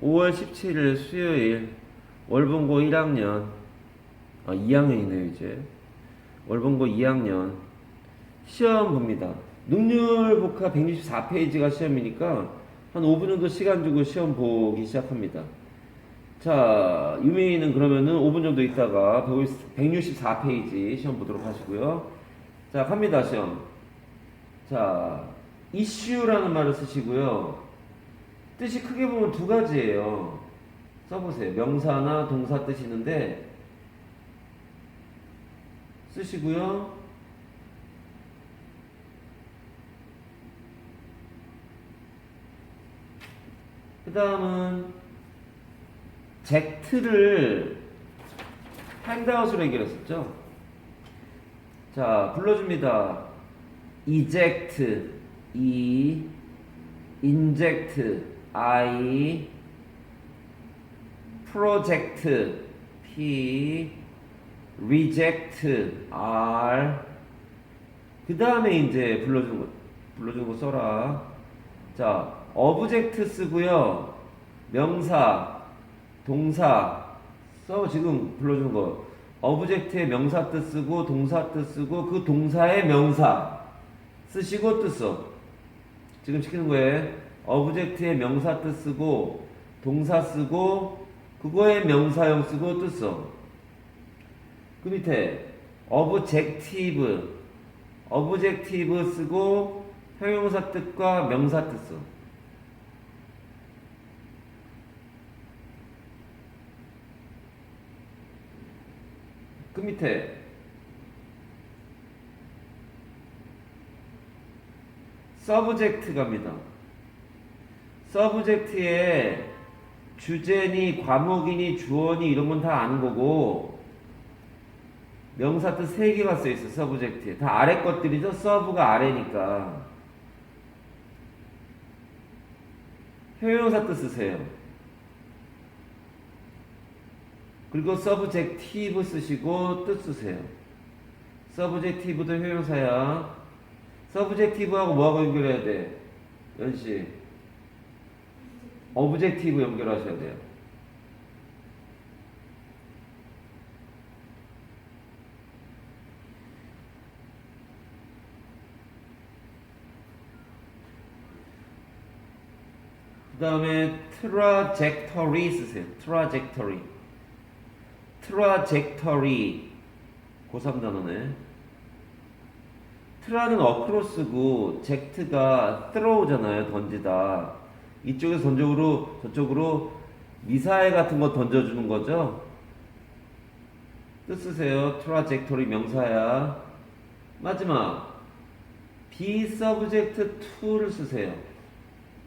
5월 17일 수요일 월봉고 1학년 2학년이네요 이제 월봉고 2학년 시험 봅니다. 능률복합 164페이지가 시험이니까 한 5분 정도 시간 주고 시험 보기 시작합니다. 자, 유미는 그러면은 5분 정도 있다가 164페이지 시험 보도록 하시고요. 자, 갑니다, 시험. 자, 이슈라는 말을 쓰시고요. 뜻이 크게 보면 두 가지예요. 써보세요. 명사나 동사 뜻이 있는데 쓰시고요. 그 다음은 젝트를 핸드아웃으로 해결했었죠. 자, 불러줍니다. eject, inject, I, project, P, reject, R. 그 다음에 이제 불러주는 거 써라. 자, object 쓰고요. 명사, 동사 지금 불러주는 거. object의 명사 뜻 쓰고 동사 뜻 쓰고 그 동사의 명사 쓰시고 뜻 써. 지금 시키는 거예요. object의 명사 뜻 쓰고 동사 쓰고 그거의 명사형 쓰고 뜻 써. 그 밑에 objective 쓰고 형용사 뜻과 명사 뜻 써. 그 밑에 서브젝트 갑니다. 서브젝트에 주제니 과목이니 주어니 이런 건 다 아는 거고 명사 뜻 3개가 써있어. 서브젝트에 다 아래 것들이죠. 서브가 아래니까 형용사 뜻 쓰세요. 그리고 서브젝티브 쓰시고 뜻 쓰세요. 서브젝티브도 형용사야. 서브젝티브하고 뭐하고 연결해야 돼? 연씨 오브젝티브 연결하셔야 돼요. 그 다음에 트라젝터리 쓰세요. 트라젝터리 고3 단어네. 트라는 어크로스고 젝트가 throw잖아요. 던지다. 이쪽에서 저쪽으로 미사일 같은 거 던져주는 거죠. 뜻 쓰세요. 트라젝터리 명사야. 마지막 be subject to를 쓰세요.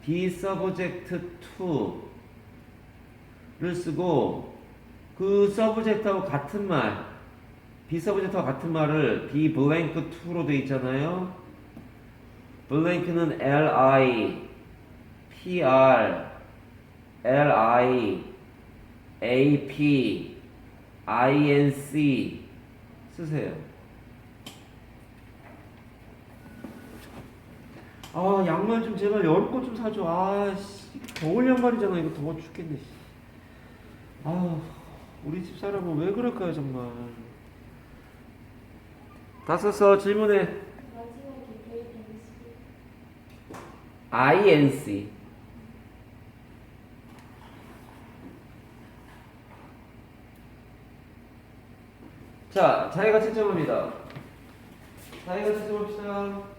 be subject to를 쓰고 그 subject하고 같은 말 be subject하고 같은 말을 be blank to로 돼 있잖아요. blank는 li PR, LI, AP, INC 쓰세요. 아, 양말 좀 제발 여름 거 좀 사줘. 아, 씨, 겨울 양말이잖아. 이거 더워 죽겠네. 아, 우리 집 사람은 왜 그럴까요, 정말. 다 썼어. 질문해. INC. 자, 자기가 채점합니다. 자기가 채점합시다.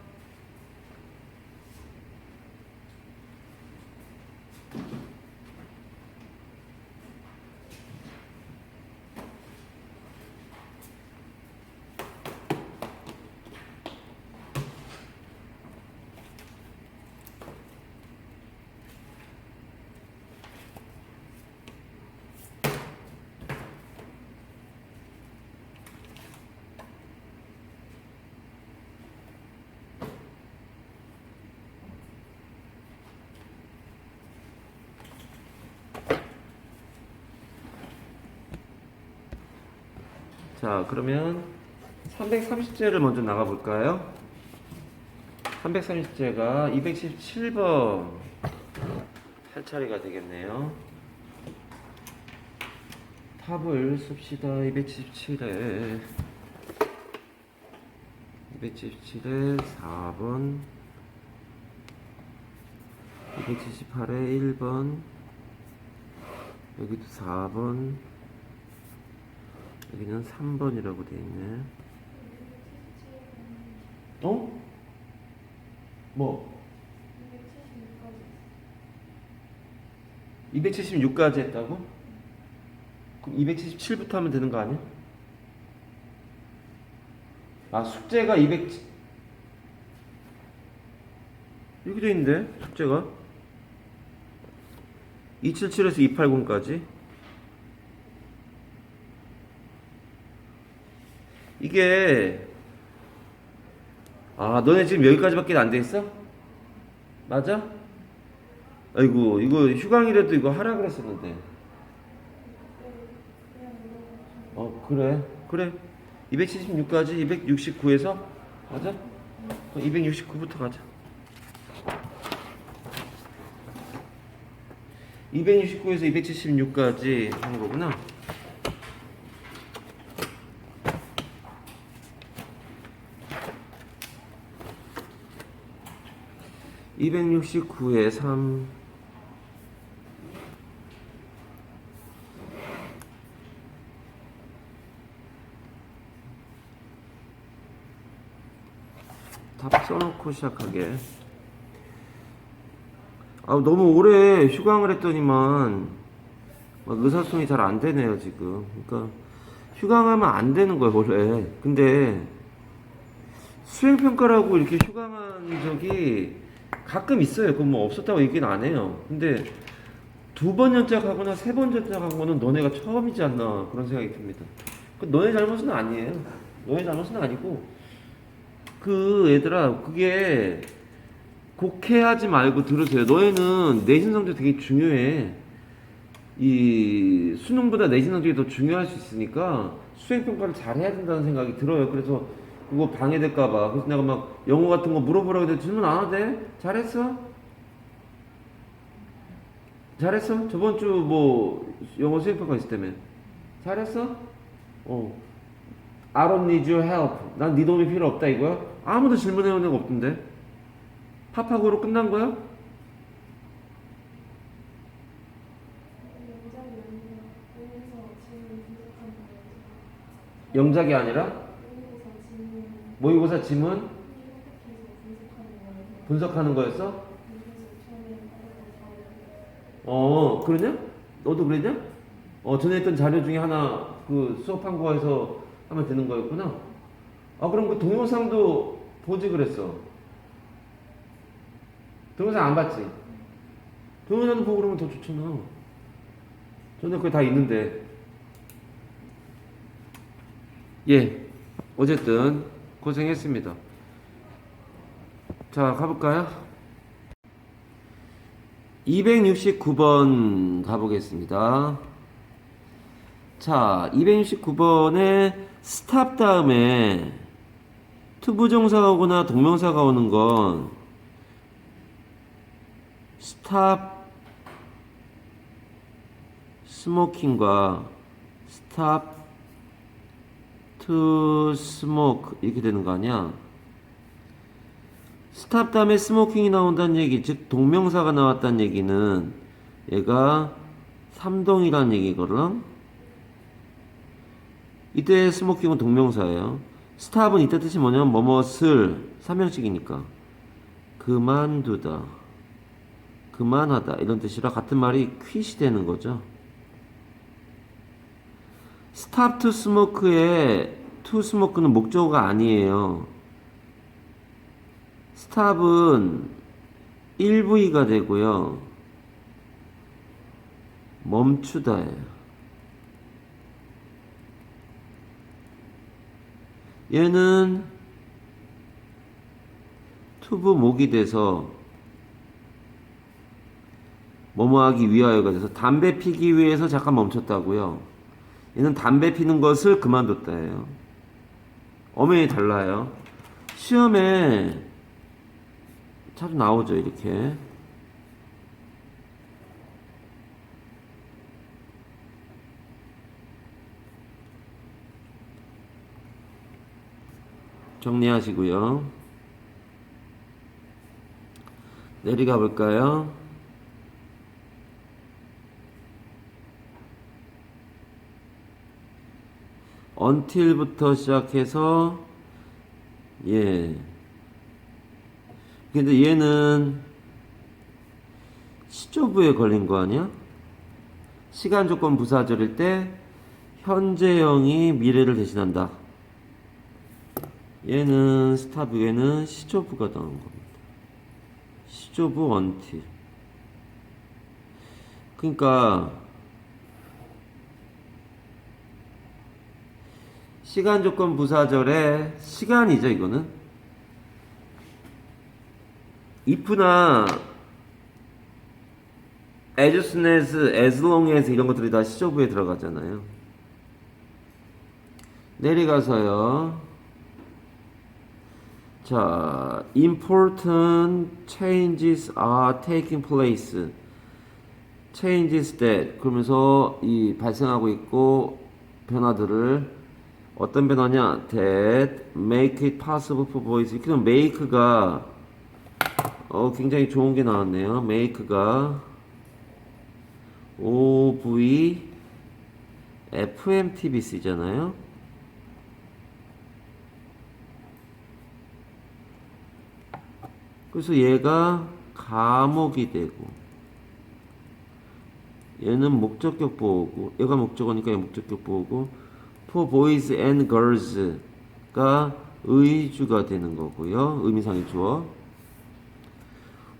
자, 그러면 330제를 먼저 나가볼까요? 330제가 217번 할 차례가 되겠네요. 답을 씁시다. 277에 4번, 278에 1번, 여기도 4번, 여기는 3번이라고 돼 있네. 어? 뭐? 276까지 했다고? 그럼 277부터 하면 되는 거 아니야? 아, 숙제가 200 여기 돼 있는데 숙제가 277에서 280까지. 이게 너네 지금 여기까지밖에 안 돼 있어? 맞아? 아이고, 이거 휴강이라도 이거 하라 그랬었는데. 그래 276까지 269에서 맞아? 269부터 가자. 269에서 276까지 하는 거구나. (269에 3) 답 써놓고 시작하게. 너무 오래 휴강을 했더니만 막 의사소통이 잘 안 되네요 지금. 그러니까 휴강하면 안 되는 거예요 원래. 근데 수행평가라고 이렇게 휴강한 적이 가끔 있어요. 그건 뭐 없었다고 얘기는 안 해요. 근데 2번 연장하거나 3번 연장한 거는 너네가 처음이지 않나 그런 생각이 듭니다. 너네 잘못은 아니에요. 너네 잘못은 아니고 얘들아, 그게 곡해하지 말고 들으세요. 너희는 내신 성적 되게 중요해. 이 수능보다 내신 성적이 더 중요할 수 있으니까 수행평가를 잘 해야 된다는 생각이 들어요. 그래서 그거 방해될까봐. 그래서 내가 막 영어 같은 거 물어보라고 해도 질문 안 해도 돼? 잘했어? 잘했어? 저번 주 뭐 영어 수행평가 있을 때면 잘했어? I don't need your help. 난 네 도움이 필요 없다 이거야? 아무도 질문해온 애가 없던데. 파파고로 끝난 거야? 영작이 아니라? 모의고사 지문? 분석하는 거였어? 그러냐? 너도 그랬냐? 전에 했던 자료 중에 하나 수업한 거에서 하면 되는 거였구나. 그럼 그 동영상도 보지 그랬어. 동영상 안 봤지? 동영상도 보고 그러면 더 좋잖아. 전에 그게 다 있는데. 예, 어쨌든 고생했습니다. 자, 가볼까요? 269번 가보겠습니다. 자, 269번에 스탑 다음에 투부정사가 오거나 동명사가 오는 건 스탑 스모킹과 스탑 투 스모크 이렇게 되는 거 아니야? 스탑 다음에 스모킹이 나온다는 얘기, 즉 동명사가 나왔다는 얘기는 얘가 삼동이라는 얘기거든. 이때 스모킹은 동명사예요. 스탑은 이때 뜻이 뭐냐면 뭐뭇을 삼형식이니까 그만두다, 그만하다 이런 뜻이라 같은 말이 퀴시 되는 거죠. 스탑 투 스모크의 투 스모크는 목적어가 아니에요. 스탑은 1부위가 되고요. 멈추다예요. 얘는 투부 목이 돼서 뭐뭐하기 위하여가 돼서 담배 피기 위해서 잠깐 멈췄다고요. 얘는 담배 피는 것을 그만뒀다예요. 엄연히 달라요. 시험에 자주 나오죠 이렇게. 정리하시고요. 내려가 볼까요? until부터 시작해서 예. 근데 얘는 시조부에 걸린 거 아니야? 시간 조건 부사절일 때 현재형이 미래를 대신한다. 얘는 스타브에는 시조부가 나온 겁니다. 시조부 until. 그러니까 시간 조건 부사절의 시간이죠, 이거는. if나 as soon as, as long as 이런 것들이 다 시조부에 들어가잖아요. 내려가서요. 자, important changes are taking place. changes that 그러면서 이 발생하고 있고 변화들을 어떤 변화냐? that make it possible for boys. 이렇게 되면 make가 굉장히 좋은 게 나왔네요. make가 OV FMTBC잖아요. 그래서 얘가 감옥이 되고 얘는 목적격 보호고 얘가 목적어니까 얘 목적격 보호고 for boys and girls가 의주가 되는 거고요. 의미상의 주어.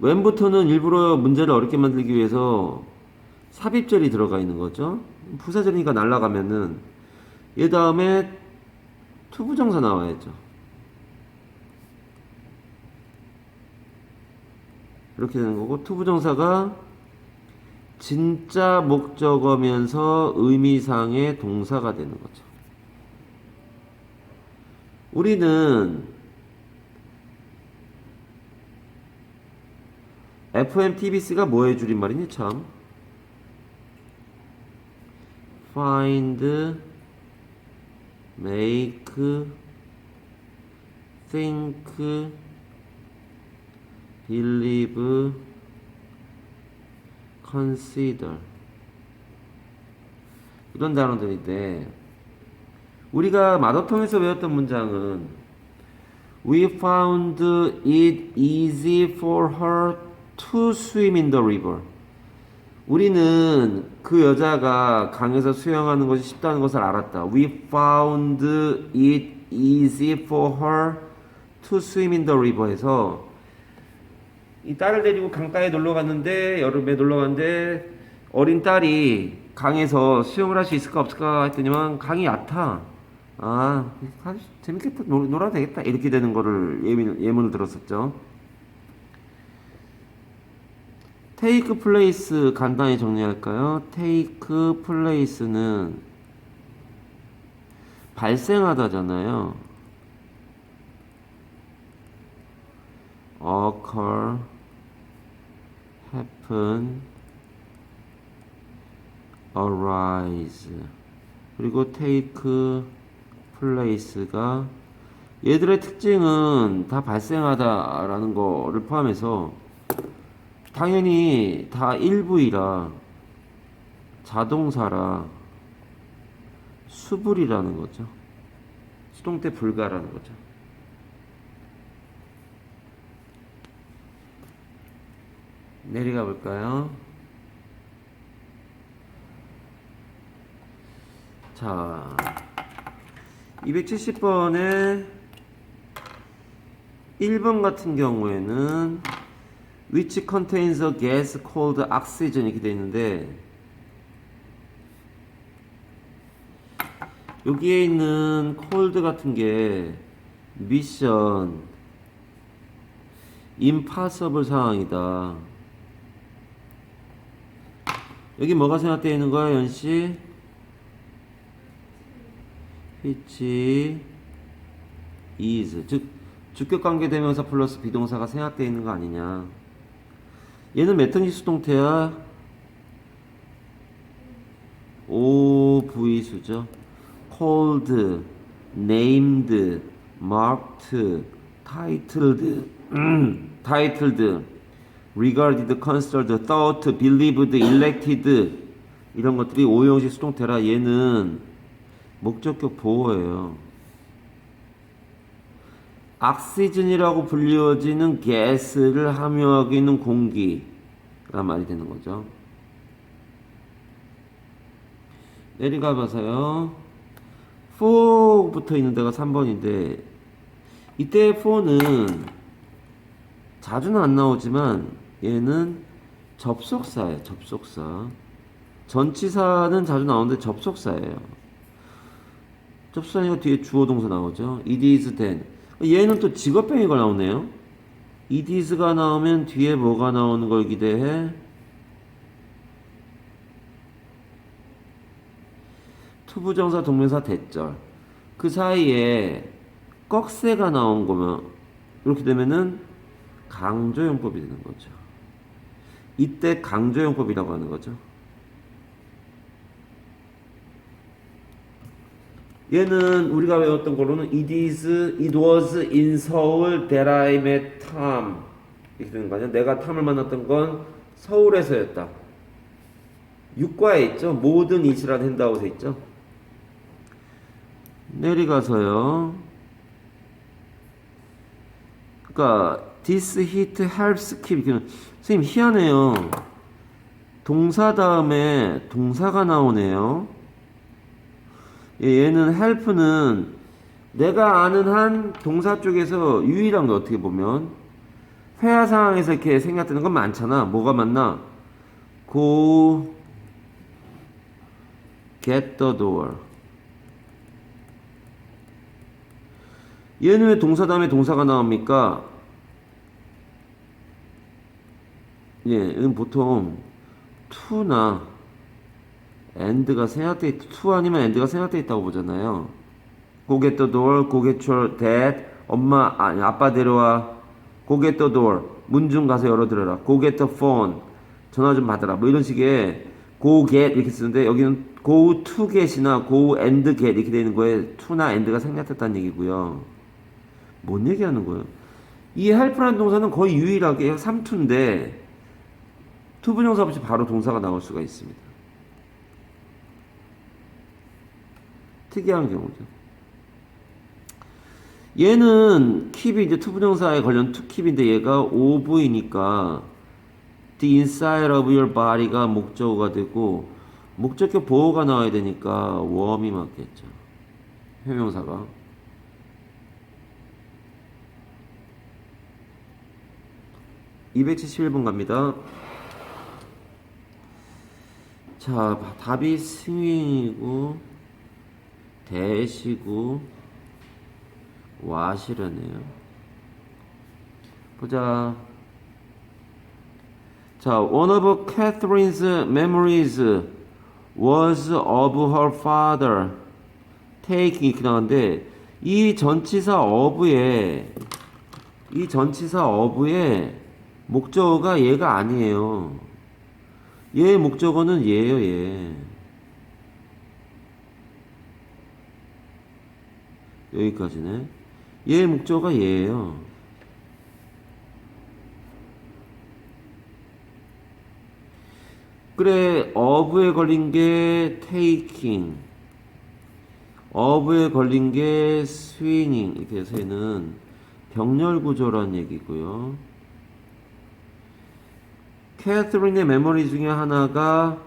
when부터는 일부러 문제를 어렵게 만들기 위해서 삽입절이 들어가 있는 거죠. 부사절이니까 날아가면은 얘 다음에 투부정사 나와야죠. 이렇게 되는 거고 투부정사가 진짜 목적어면서 의미상의 동사가 되는 거죠. 우리는 FMTBC가 뭐의 줄임말이니 참. find, make, think, believe, consider 이런 단어들인데 우리가 마더통에서 외웠던 문장은 We found it easy for her to swim in the river. 우리는 그 여자가 강에서 수영하는 것이 쉽다는 것을 알았다. We found it easy for her to swim in the river 해서 이 딸을 데리고 강가에 놀러 갔는데 여름에 놀러 갔는데 어린 딸이 강에서 수영을 할 수 있을까 없을까 했더니만 강이 얕아. 아, 재밌겠다. 놀아도 되겠다. 이렇게 되는 거를 예문을 들었었죠. take place 간단히 정리할까요? take place는 발생하다잖아요. occur, happen, arise. 그리고 take place가 얘들의 특징은 다 발생하다라는 거를 포함해서 당연히 다 일부이라 자동사라 수불이라는 거죠. 수동태 불가라는 거죠. 내려가 볼까요? 자, 270번에 1번 같은 경우에는 which contains a gas called oxygen 이렇게 되어 있는데 여기에 있는 cold 같은 게 미션 impossible 상황이다. 여기 뭐가 생각되어 있는 거야, 연씨? which is 즉 주격관계대명사 플러스 비동사가 생각되어 있는 거 아니냐. 얘는 몇 등식 수동태야? OV수죠. called, named, marked, titled, titled, regarded, considered, thought, believed, elected 이런 것들이 오형식 수동태라 얘는 목적격 보호예요. 악시즌이라고 불리워지는 가스를 함유하고 있는 공기란 말이 되는 거죠. 내려가 봐서요. for 붙어 있는 데가 3번인데 이때 for는 자주는 안 나오지만 얘는 접속사예요. 접속사. 전치사는 자주 나오는데 접속사예요. 접속사니까 뒤에 주어 동사 나오죠. It is then. 얘는 또 직업병이가 나오네요. It is가 나오면 뒤에 뭐가 나오는 걸 기대해? 투부정사 동명사 대절. 그 사이에 꺽쇠가 나온 거면 이렇게 되면은 강조용법이 되는 거죠. 이때 강조용법이라고 하는 거죠. 얘는 우리가 외웠던 거로는 it was in Seoul that I met Tom 이렇게 되는 거 아니야? 내가 탐을 만났던 건 서울에서였다. 육과에 있죠. 모든 it이라는 핸드아웃에 있죠. 내려가서요. 그러니까 this heat helps keep. 선생님 희한해요. 동사 다음에 동사가 나오네요. 얘는 help는 내가 아는 한 동사 쪽에서 유일한 거 어떻게 보면 회화 상황에서 이렇게 생략되는 건 많잖아. 뭐가 많나? Go get the door. 얘는 왜 동사 다음에 동사가 나옵니까? 얘는 보통 to나 and가 생략돼 있, to 아니면 and가 생략돼 있다고 보잖아요. Go get the door, go get your dad. 엄마, 아니, 아빠 데려와. Go get the door. 문 좀 가서 열어드려라. Go get the phone. 전화 좀 받아라. 뭐 이런 식의 go get 이렇게 쓰는데 여기는 go to get이나 go and get 이렇게 되는 거에 to나 and가 생략됐다는 얘기고요. 뭔 얘기하는 거예요? 이 help라는 동사는 거의 유일하게 삼투인데 투부정사 없이 바로 동사가 나올 수가 있습니다. 특이한 경우죠. 얘는 keep이 이제 투부정사에 관련 to keep인데 얘가 of이니까 the inside of your body가 목적어가 되고 목적격 보호가 나와야 되니까 warm이 맞겠죠. 형용사가. (271번) 갑니다. 자, 답이 스윙이고 대시고 와시려네요. 보자. 자, one of Catherine's memories was of her father taking 이렇게 나오는데 이 전치사 of의 목적어가 얘가 아니에요. 얘의 목적어는 얘예요, 얘. 여기까지네. 얘의 목적어가 얘예요. 그래, of에 걸린 게 taking, of에 걸린 게 swinging 이렇게 해서 얘는 병렬 구조란 얘기고요. 캐서린의 메모리 중에 하나가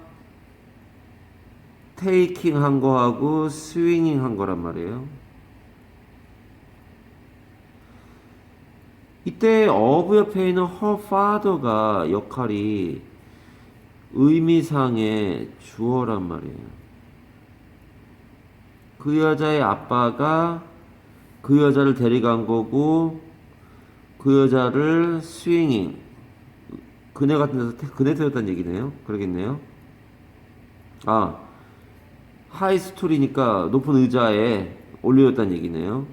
테이킹 한 거하고 스윙잉 한 거란 말이에요. 이때 of 옆에 있는 her father가 역할이 의미상의 주어란 말이에요. 그 여자의 아빠가 그 여자를 데려간 거고 그 여자를 스윙잉 그네 같은 데서 그네 태웠다는 얘기네요. 그러겠네요. 아, 하이 스토리니까 높은 의자에 올려줬다는 얘기네요.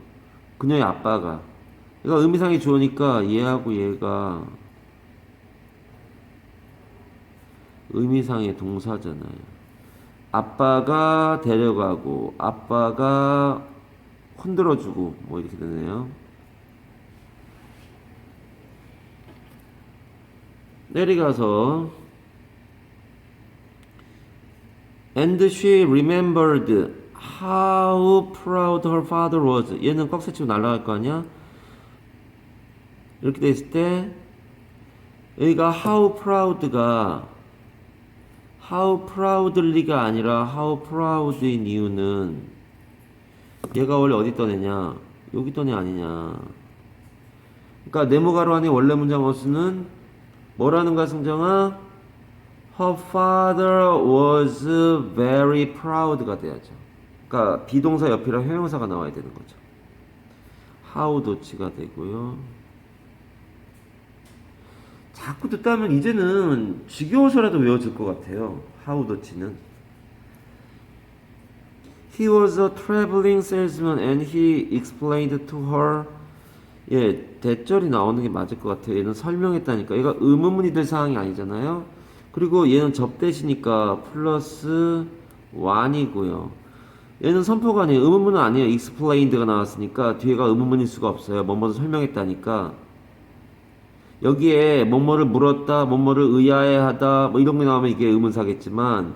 그녀의 아빠가. 얘가 의미상의 주어니까 얘하고 얘가 의미상의 동사잖아요. 아빠가 데려가고 아빠가 흔들어주고 뭐 이렇게 되네요. 내려가서 And she remembered how proud her father was. 얘는 꺽쇠치고 날아갈 거 아니야? 이렇게 돼 있을 때 여기가 how proud가 how proudly가 아니라 how proud인 이유는 얘가 원래 어디 있던 애냐? 여기 있던 애 아니냐? 그러니까 네모가로 안에 원래 문장 어수는 뭐라는 거야, 승정아? Her father was very proud가 돼야죠. 그러니까 비동사 옆이라 형용사가 나와야 되는 거죠. how 도치가 되고요. 자꾸 듣다 보면 이제는 지겨워서라도 외워질 것 같아요. how 도치는. He was a traveling salesman and he explained to her. 예, 대절이 나오는 게 맞을 것 같아요. 얘는 설명했다니까. 얘가 의문문이 될 상황이 아니잖아요. 그리고 얘는 접대시니까 플러스 1이고요. 얘는 선포가 아니에요. 의문문은 아니에요. explained가 나왔으니까 뒤에가 의문문일 수가 없어요. 뭐뭐를 설명했다니까. 여기에 뭐뭐를 물었다, 뭐뭐를 의아해하다, 뭐 이런 게 나오면 이게 의문사겠지만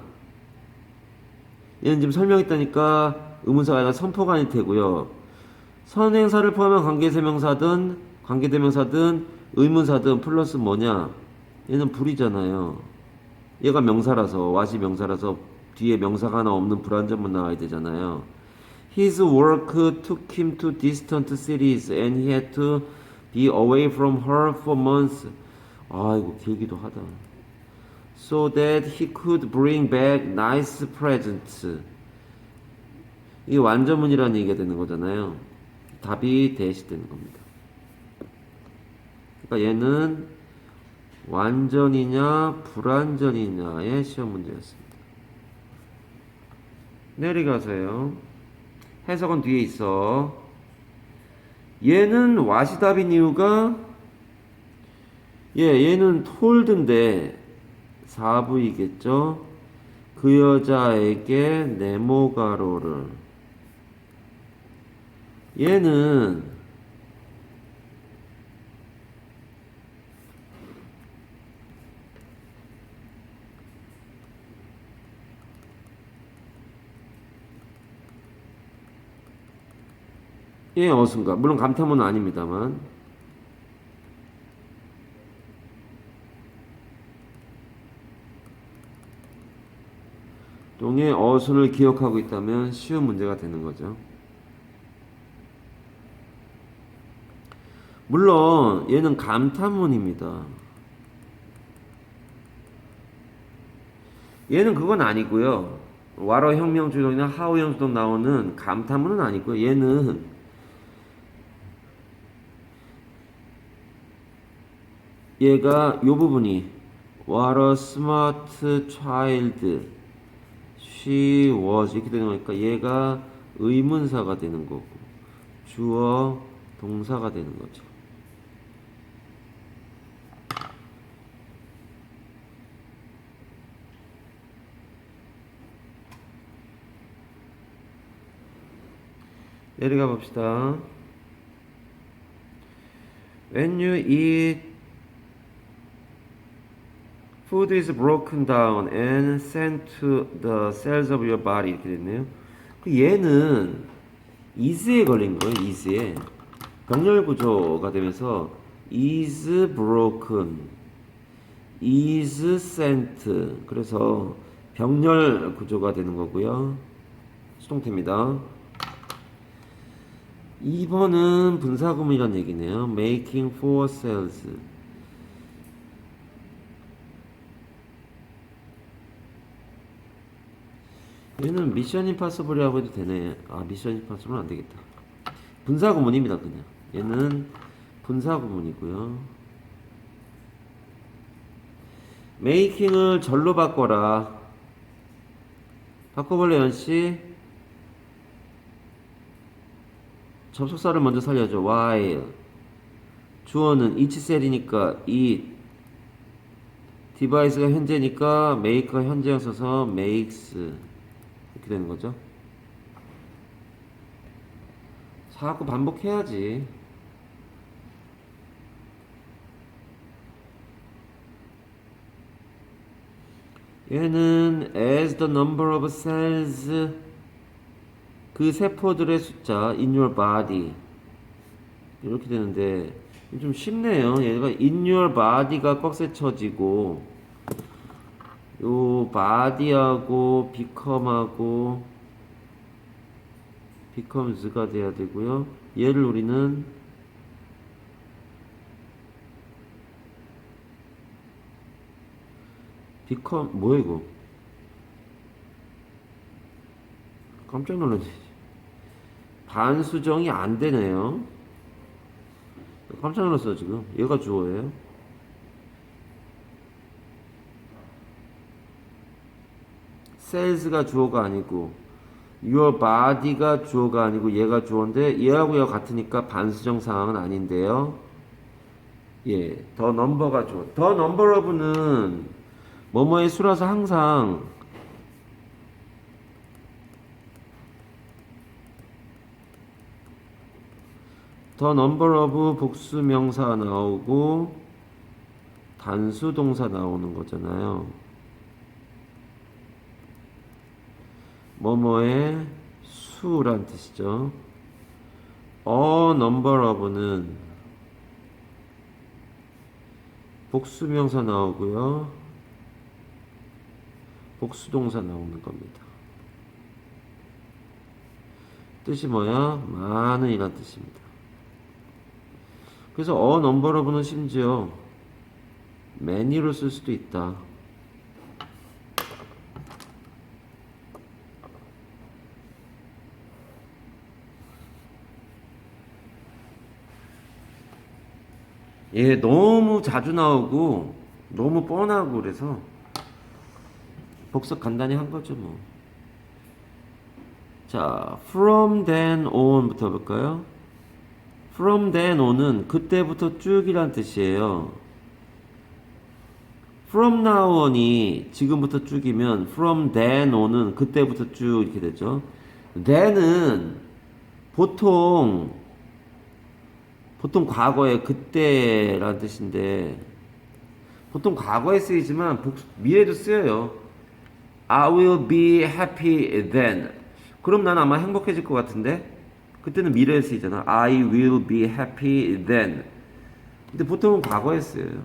얘는 지금 설명했다니까 의문사가 아니라 선포가 아닐 테고요. 선행사를 포함한 관계대명사든 관계대명사든 의문사든 플러스 뭐냐? 얘는 불이잖아요. 얘가 명사라서 what이 명사라서 뒤에 명사가 하나 없는 불완전문 나와야 되잖아요. His work took him to distant cities and he had to be away from her for months. 아이고 길기도 하다. So that he could bring back nice presents. 이게 완전문이라는 얘기가 되는 거잖아요. 답이 대시되는 겁니다. 그러니까 얘는 완전이냐 불완전이냐의 시험 문제였습니다. 내려가세요. 해석은 뒤에 있어. 얘는 what이 답인 이유가 얘는 told인데 4부이겠죠. 그 여자에게 네모가로를. 얘는 얘 어순가. 물론 감탄문은 아닙니다만. 동의 어순을 기억하고 있다면 쉬운 문제가 되는 거죠. 물론 얘는 감탄문입니다. 얘는 그건 아니고요. 와러 혁명주동이나 하우 형수동 나오는 감탄문은 아니고요. 얘가 요 부분이 What a smart child she was 이렇게 되는 거니까 얘가 의문사가 되는 거고 주어 동사가 되는 거죠. 내려가 봅시다. When you eat, food is broken down and sent to the cells of your body 이렇게 됐네요. 얘는 is에 걸린 거예요. is에 병렬 구조가 되면서 is broken, is sent 그래서 병렬 구조가 되는 거고요. 수동태입니다. 2번은 분사구문이란 얘기네요. Making for sales. 얘는 미션 임파서블이라고 해도 되네. 아, 미션 임파서블은 안 되겠다. 분사구문입니다, 그냥. 얘는 분사구문이고요. making을 절로 바꿔라. 바꿔볼래, 연씨? 접속사를 먼저 살려줘. while. 주어는 each cell이니까 eat. 디바이스가 현재니까 make가 현재형 써서 makes. 이렇게 되는 거죠. 자꾸 반복해야지. 얘는 as the number of cells, 그 세포들의 숫자 in your body 이렇게 되는데 좀 쉽네요. 얘가 in your body가 꺽쇠 쳐지고 요 body하고 becomes가 돼야 되고요. 얘를 우리는 뭐야 이거? 깜짝 놀랐네. 반수정이 안 되네요. 깜짝 놀랐어요 지금. 얘가 주어예요. cells가 주어가 아니고 your body가 주어가 아니고 얘가 주어인데 얘하고 얘가 같으니까 반수정 상황은 아닌데요. 예, the number가 주어. the number of는 뭐뭐의 수라서 항상 the number of 복수 명사 나오고 단수 동사 나오는 거잖아요. 뭐뭐의 수란 뜻이죠. a number of는 복수 명사 나오고요. 복수 동사 나오는 겁니다. 뜻이 뭐야? 많은 이란 뜻입니다. 그래서 a number of는 심지어 many로 쓸 수도 있다. 얘 너무 자주 나오고 너무 뻔하고 그래서 복습 간단히 한 거죠 뭐. 자, from then on부터 볼까요? from then on은 그때부터 쭉이란 뜻이에요. from now on이 지금부터 쭉이면 from then on은 그때부터 쭉 이렇게 되죠. then은 보통 과거에 그때라는 뜻인데 보통 과거에 쓰이지만 미래도 쓰여요. I will be happy then. 그럼 난 아마 행복해질 것 같은데 그때는 미래에 쓰이잖아. I will be happy then. 근데 보통은 과거에 쓰여요.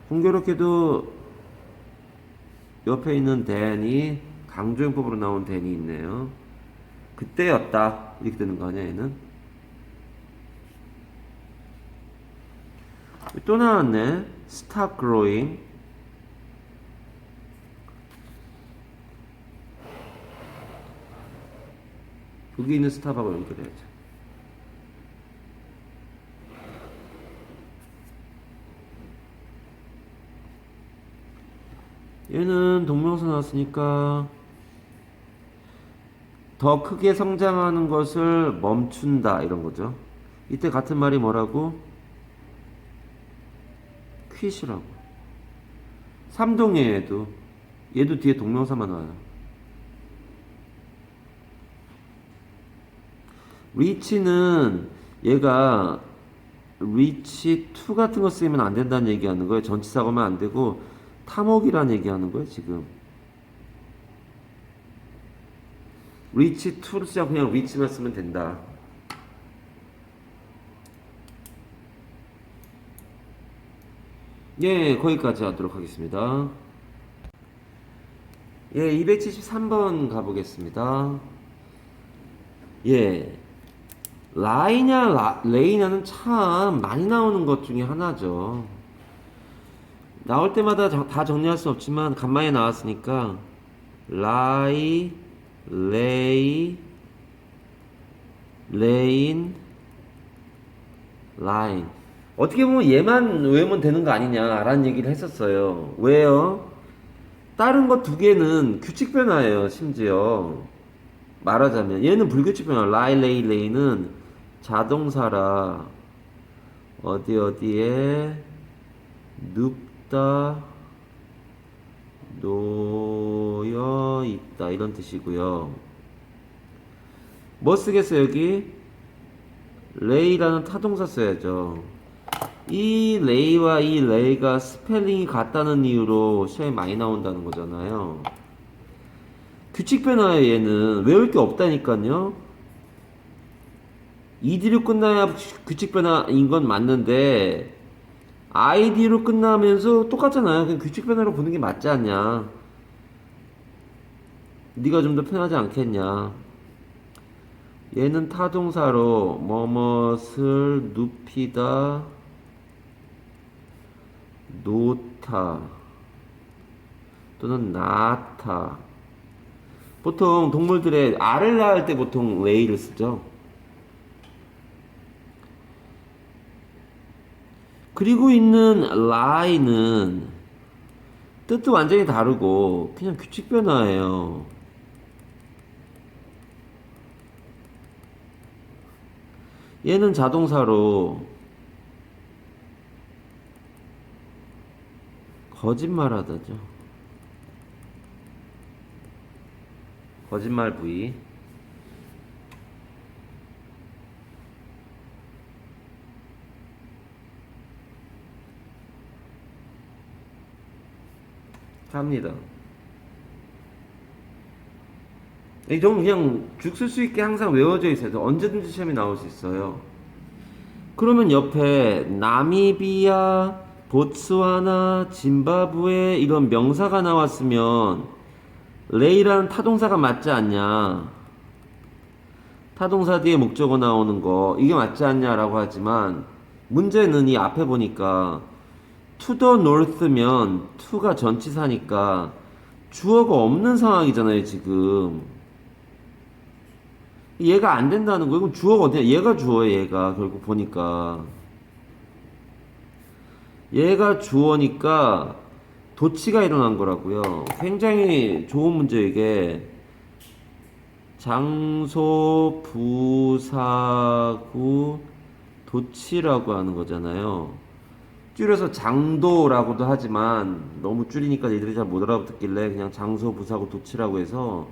공교롭게도 옆에 있는 then이 강조용법으로 나온 then이 있네요. 그때였다 이렇게 되는 거 아니야 얘는? 또 나왔네. stop growing. 여기 있는 stop하고 연결해야죠. 얘는 동명사 나왔으니까 더 크게 성장하는 것을 멈춘다 이런 거죠. 이때 같은 말이 뭐라고? quit이라고. 삼동이에요. 얘도 뒤에 동명사만 와요. reach는 얘가 reach to 같은 거 쓰이면 안 된다는 얘기하는 거예요. 전치사가면 안 되고 탐욕이라는 얘기하는 거예요 지금. reach to를 쓰지 않고 그냥 reach만 쓰면 된다. 예, 거기까지 하도록 하겠습니다. 예, 273번 가보겠습니다. 예, 라이냐, 레이냐는 참 많이 나오는 것 중에 하나죠. 나올 때마다 다 정리할 수 없지만 간만에 나왔으니까 라이, 레이, 레인, 라인. 어떻게 보면 얘만 외우면 되는 거 아니냐라는 얘기를 했었어요. 왜요? 다른 거 두 개는 규칙 변화예요. 심지어 말하자면 얘는 불규칙 변화. 라이, 레이, 레이는 자동사라 어디에 눕다 놓여 있다 이런 뜻이고요. 뭐 쓰겠어요 여기? 레이라는 타동사 써야죠. 이 레이와 이 레이가 스펠링이 같다는 이유로 시험에 많이 나온다는 거잖아요. 규칙 변화에 얘는 외울 게 없다니까요. ED로 끝나야 규칙 변화인 건 맞는데 ID로 끝나면서 똑같잖아요. 그냥 규칙 변화로 보는 게 맞지 않냐. 네가 좀 더 편하지 않겠냐. 얘는 타동사로 뭐뭇을 눕히다, 놓다 또는 낳다. 보통 동물들의 알을 낳을 때 보통 레이를 쓰죠. 그리고 있는 lie는 뜻도 완전히 다르고 그냥 규칙 변화예요. 얘는 자동사로 거짓말하다죠. 거짓말 부위. 갑니다. 이 정도 그냥 죽 쓸 수 있게 항상 외워져 있어서 언제든지 시험에 나올 수 있어요. 그러면 옆에 나미비아, 보츠와나, 짐바브웨 이런 명사가 나왔으면 레이라는 타동사가 맞지 않냐. 타동사 뒤에 목적어 나오는 거 이게 맞지 않냐라고 하지만 문제는 이 앞에 보니까 to the north면 to가 전치사니까 주어가 없는 상황이잖아요 지금. 얘가 안 된다는 거예요. 그럼 주어가 어디야? 얘가 주어예요 얘가 결국 보니까 얘가 주어니까 도치가 일어난 거라고요. 굉장히 좋은 문제 이게. 장소 부사구 도치라고 하는 거잖아요. 줄여서 장도라고도 하지만 너무 줄이니까 얘들이 잘 못 알아듣길래 그냥 장소 부사구 도치라고 해서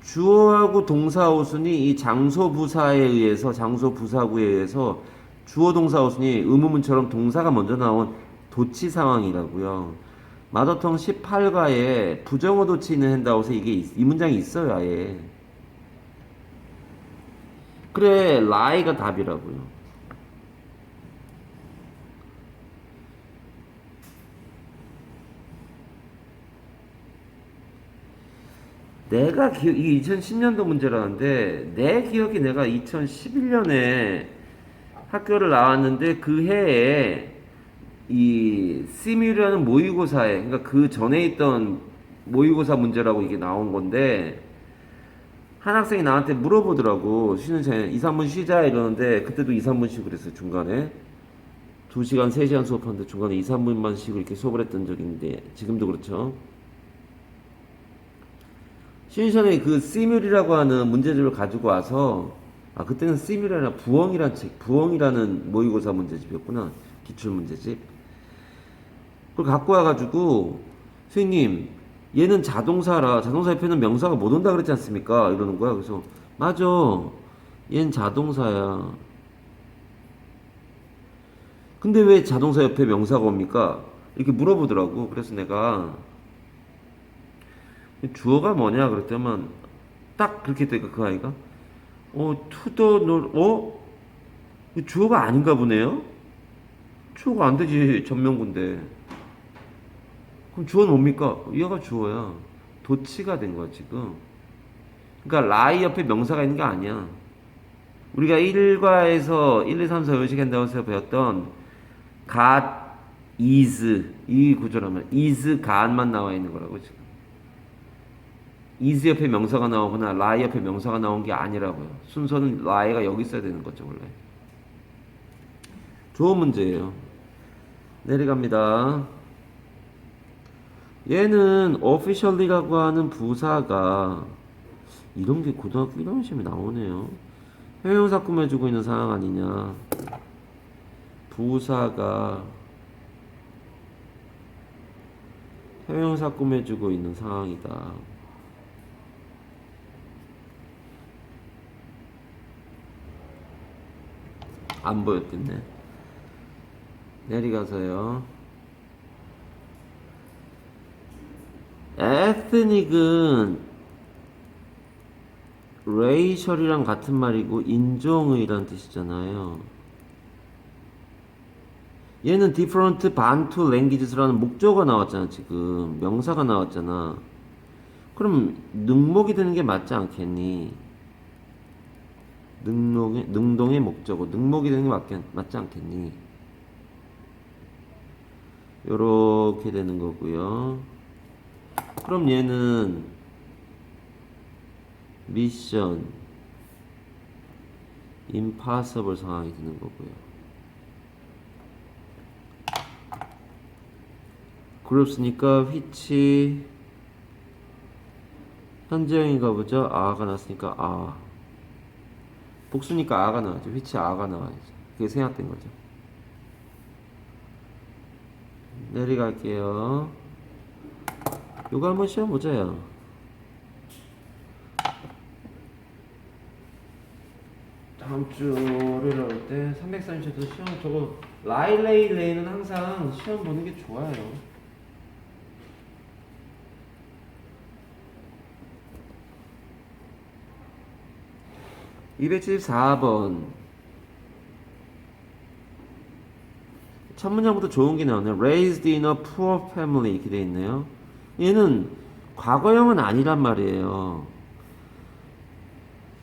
주어하고 동사 어순이 이 장소 부사에 의해서 장소 부사구에 의해서 주어 동사 어순이 의문문처럼 동사가 먼저 나온 도치 상황이라고요. 마더텅 18과에 부정어 도치 있는 핸드아웃에 이 문장이 있어요 아예. 그래 lie가 답이라고요. 이게 2010년도 문제라는데 내 기억이 내가 2011년에 학교를 나왔는데 그 해에 이 시뮬이라는 모의고사에 그러니까 그 전에 있던 모의고사 문제라고 이게 나온 건데 한 학생이 나한테 물어보더라고. 쉬는 시간에 2, 3분 쉬자 이러는데 그때도 2, 3분 쉬고 그랬어요 중간에. 2시간, 3시간 수업하는데 중간에 2, 3분만 쉬고 이렇게 수업을 했던 적이 있는데 지금도 그렇죠. 쉬는 시간에 그 시뮬이라고 하는 문제집을 가지고 와서 그때는 시뮬이 아니라 부엉이라는 책, 부엉이라는 모의고사 문제집이었구나. 기출문제집. 그걸 갖고 와가지고 선생님 얘는 자동사라 자동사 옆에는 명사가 못 온다 그랬지 않습니까? 이러는 거야. 그래서 맞아 얘는 자동사야. 근데 왜 자동사 옆에 명사가 옵니까? 이렇게 물어보더라고. 그래서 내가 주어가 뭐냐 그랬더만 딱 그렇게 했더니 그 아이가 투더 놀 주어가 아닌가 보네요. 주어가 안 되지 전명구인데. 그럼 주어는 뭡니까? 얘가 주어야. 도치가 된 거야 지금. 그러니까 라이 옆에 명사가 있는 게 아니야. 우리가 1과에서 1, 2, 3, 4 요식 한다고서 배웠던 got, is 이 구조라면 is, got만 나와 있는 거라고 지금. is 옆에 명사가 나오거나 lie 옆에 명사가 나온 게 아니라고요. 순서는 lie가 여기 있어야 되는 거죠 원래. 좋은 문제예요. 내려갑니다. 얘는 officially라고 하는 부사가 이런 게 고등학교 1학년 시험에 나오네요. 형용사 꾸며주고 있는 상황 아니냐. 부사가 형용사 꾸며주고 있는 상황이다. 안 보였겠네. 내려가서요. ethnic은 racial이랑 같은 말이고 인종의란 뜻이잖아요. 얘는 different bantu languages라는 목적어가 나왔잖아. 지금 명사가 나왔잖아. 그럼 능목이 되는 게 맞지 않겠니? 능동의 목적어 능목이 되는 게 맞지 않겠니? 요렇게 되는 거고요. 그럼 얘는 미션 impossible 상황이 되는 거고요. 그룹스니까 which 현재형인가 보죠. 아가 나왔으니까 아. 복수니까 아가 나와야죠. which 아가 나와야죠. 그게 생략된 거죠. 내려갈게요. 요거 한번 시험 보자요. 다음 주 월요일 올 때 330도 시험 저거 라일레이는 항상 시험 보는 게 좋아요. (274번) 첫 문장부터 좋은 게 나오네요. Raised in a poor family 이렇게 돼 있네요. 얘는 과거형은 아니란 말이에요.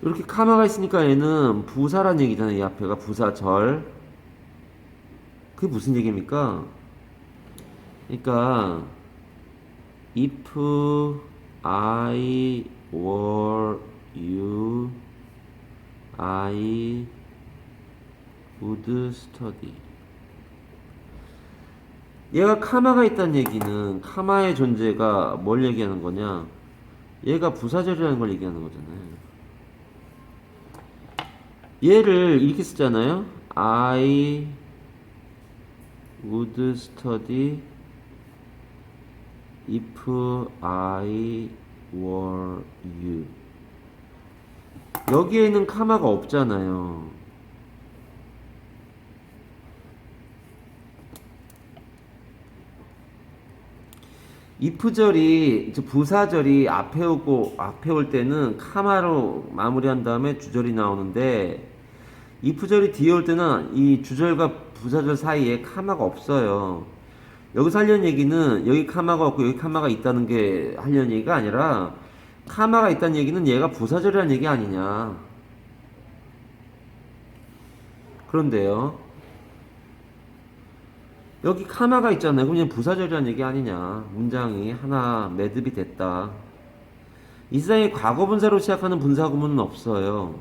이렇게 카마가 있으니까 얘는 부사란 얘기잖아요. 이 앞에가 부사절. 그게 무슨 얘기입니까? 그러니까 if I were you, I would study. 얘가 카마가 있다는 얘기는 카마의 존재가 뭘 얘기하는 거냐? 얘가 부사절이라는 걸 얘기하는 거잖아요. 얘를 이렇게 쓰잖아요. I would study if I were you. 여기에는 카마가 없잖아요. if절이 부사절이 앞에 올 때는 카마로 마무리한 다음에 주절이 나오는데 if절이 뒤에 올 때는 이 주절과 부사절 사이에 카마가 없어요. 여기서 하려는 얘기는 여기 카마가 없고 여기 카마가 있다는 게 하려는 얘기가 아니라 카마가 있다는 얘기는 얘가 부사절이라는 얘기 아니냐. 그런데요. 여기 카마가 있잖아요. 그럼 얘 부사절이라는 얘기 아니냐. 문장이 하나 매듭이 됐다. 이 세상에 과거분사로 시작하는 분사구문은 없어요.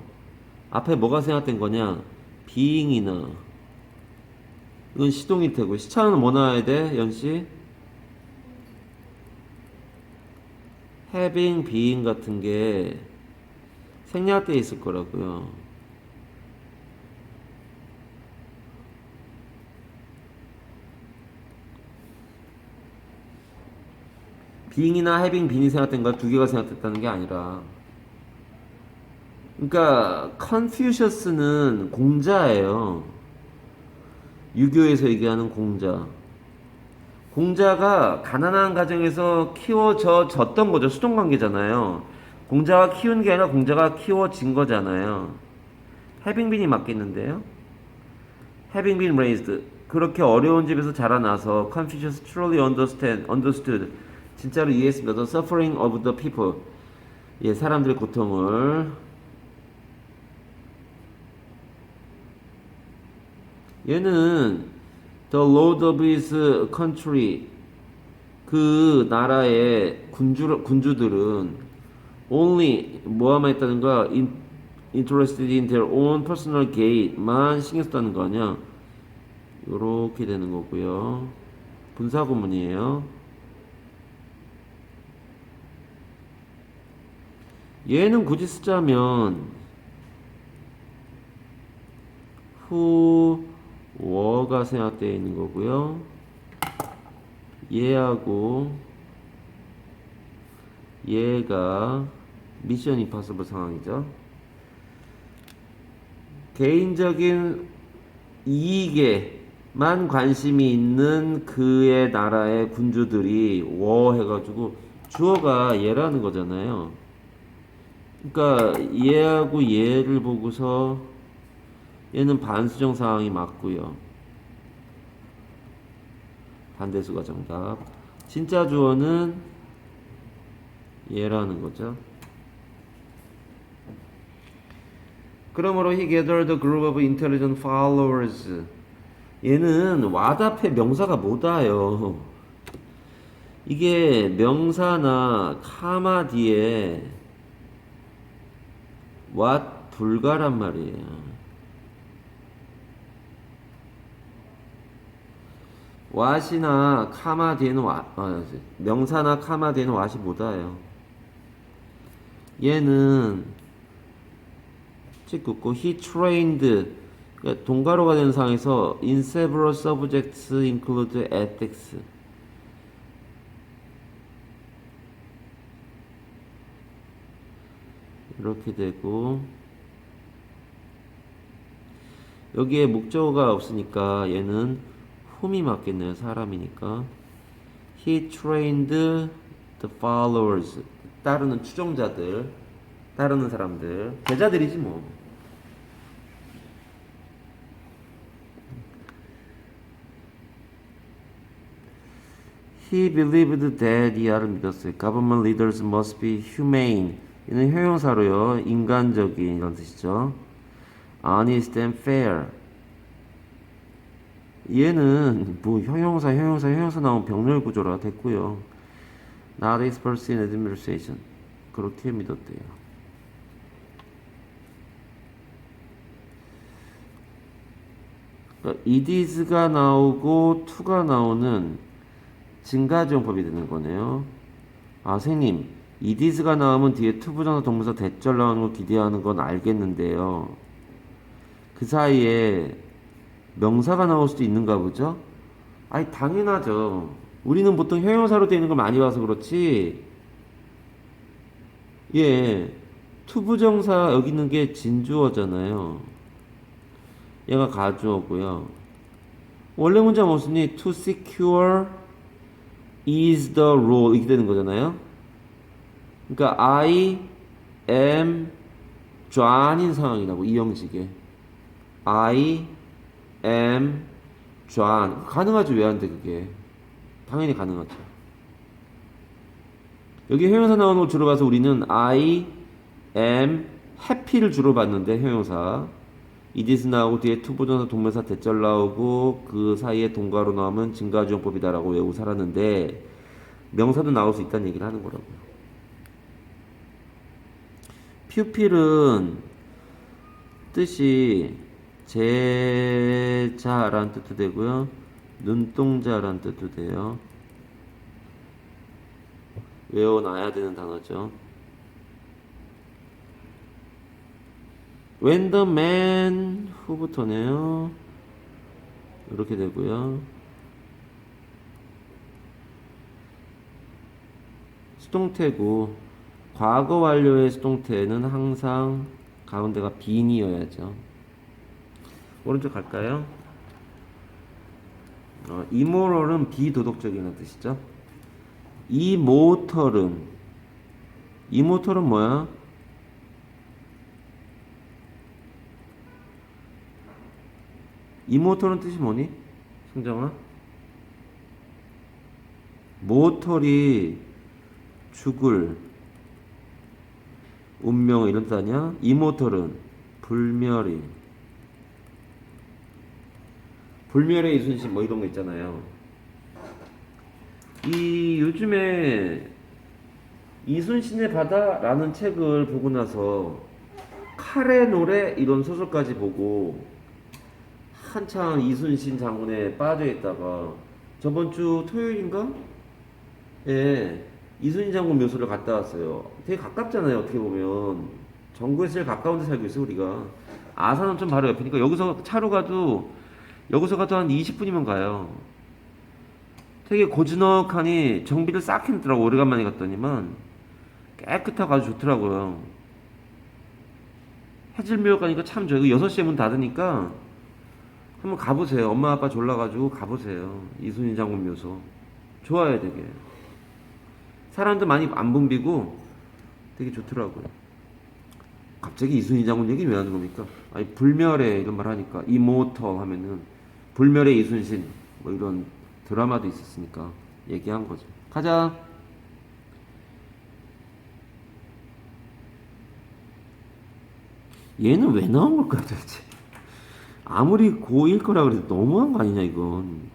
앞에 뭐가 생략된 거냐? being이나 이건 시동일 테고 시차는 뭐 나와야 돼? 연씨? having, being 같은 게 생략되어 있을 거라고요. being이나 having, being이 생략된 거 두 개가 생략됐다는 게 아니라 그러니까 Confucius는 공자예요. 유교에서 얘기하는 공자. 공자가 가난한 가정에서 키워졌던 거죠. 수동관계잖아요. 공자가 키운 게 아니라 공자가 키워진 거잖아요. having been이 맞겠는데요. having been raised. 그렇게 어려운 집에서 자라나서 Confucius truly understood. 진짜로 이해했습니다. The suffering of the people. 예, 사람들의 고통을. 얘는 The Lord of his country 그 나라의 군주들은 only 뭐만 했다는 거야? Interested in their own personal gain만 신경 썼다는 거 아니야? 요렇게 되는 거고요. 분사구문이에요. 얘는 굳이 쓰자면 who 워가 생략되어 있는 거고요. 얘하고 얘가 미션 임파서블 상황이죠. 개인적인 이익에만 관심이 있는 그의 나라의 군주들이 워 해가지고 주어가 얘라는 거잖아요. 그러니까 얘하고 얘를 보고서 얘는 반수정 상황이 맞고요. 반대수가 정답. 진짜 주어는 얘라는 거죠. 그러므로 he gathered a group of intelligent followers. 얘는 what 앞에 명사가 못 와요. 이게 명사나 카마 뒤에 what 불가란 말이에요. what이나 카마 뒤에는 명사나 카마 뒤에는 what이 못 와요. 얘는 찍고 he trained 그러니까 동가로가 되는 상황에서 in several subjects include ethics 이렇게 되고 여기에 목적어가 없으니까 얘는 whom이 맞겠네요. 사람이니까 he trained the followers 따르는 추종자들 따르는 사람들 제자들이지 뭐. He believed that 이하를 믿었어요. Government leaders must be humane. 이는 형용사로요. 인간적인 이런 뜻이죠. Honest and fair. 얘는 뭐 형용사 나오면 병렬 구조라 됐고요. Not experts in administration. 그렇게 믿었대요. 그러니까 it is가 나오고 to가 나오는 증가지용법이 되는 거네요. 아, 선생님, it is가 나오면 뒤에 to 부정사 동사 대절 나오는 걸 기대하는 건 알겠는데요. 그 사이에 명사가 나올 수도 있는가 보죠? 아니, 당연하죠. 우리는 보통 형용사로 되어 있는 걸 많이 봐서 그렇지. 예, to 부정사 여기 있는 게 진주어잖아요. 얘가 가주어고요. 원래 문제가 무엇이니? To secure is the rule 이렇게 되는 거잖아요. 그러니까 I am John인 상황이라고 이 형식에 I am John 가능하죠. 왜 안 돼 그게? 당연히 가능하죠. 여기 형용사 나오는 걸 주로 봐서 우리는 I am happy를 주로 봤는데 형용사 it is 나오고 뒤에 to 부정사 동명사 대절 나오고 그 사이에 동가로 나오면 증가주용법이다라고 외우고 살았는데 명사도 나올 수 있다는 얘기를 하는 거라고요. 퓨필은 뜻이 제자라는 뜻도 되고요. 눈동자라는 뜻도 돼요. 외워놔야 되는 단어죠. When the man 후부터네요. 이렇게 되고요. 수동태고 과거 완료의 수동태는 항상 가운데가 being이어야죠. 오른쪽 갈까요? immoral은 비도덕적이라는 뜻이죠. immortal은 뭐야? immortal은 뜻이 뭐니? 승정아? mortal이 죽을 운명 이런 뜻 아니야? immortal은 불멸의 이순신 뭐 이런 거 있잖아요. 이 요즘에 이순신의 바다라는 책을 보고 나서 칼의 노래 이런 소설까지 보고 한참 이순신 장군에 빠져 있다가 저번 주 토요일인가? 예, 이순신 장군 묘소를 갔다 왔어요. 되게 가깝잖아요. 어떻게 보면 전국에서 제일 가까운 데 살고 있어 우리가. 아산은 좀 바로 옆이니까 여기서 차로 가도 한 20분이면 가요. 되게 고즈넉하니 정비를 싹 해놨더라고. 오래간만에 갔더니만 깨끗하고 아주 좋더라고요. 해질묘 가니까 참 좋아요. 6시에 문 닫으니까 한번 가보세요. 엄마 아빠 졸라가지고 가보세요. 이순신 장군 묘소. 좋아요, 되게. 사람도 많이 안 붐비고 되게 좋더라고요. 갑자기 이순신 장군 얘기 왜 하는 겁니까? 아니, 불멸의 이런 말 하니까, 이모터 하면은, 불멸의 이순신, 뭐 이런 드라마도 있었으니까 얘기한 거죠. 가자. 얘는 왜 나온 걸까, 도대체? 아무리 고1 거라 그래도 너무한 거 아니냐, 이건.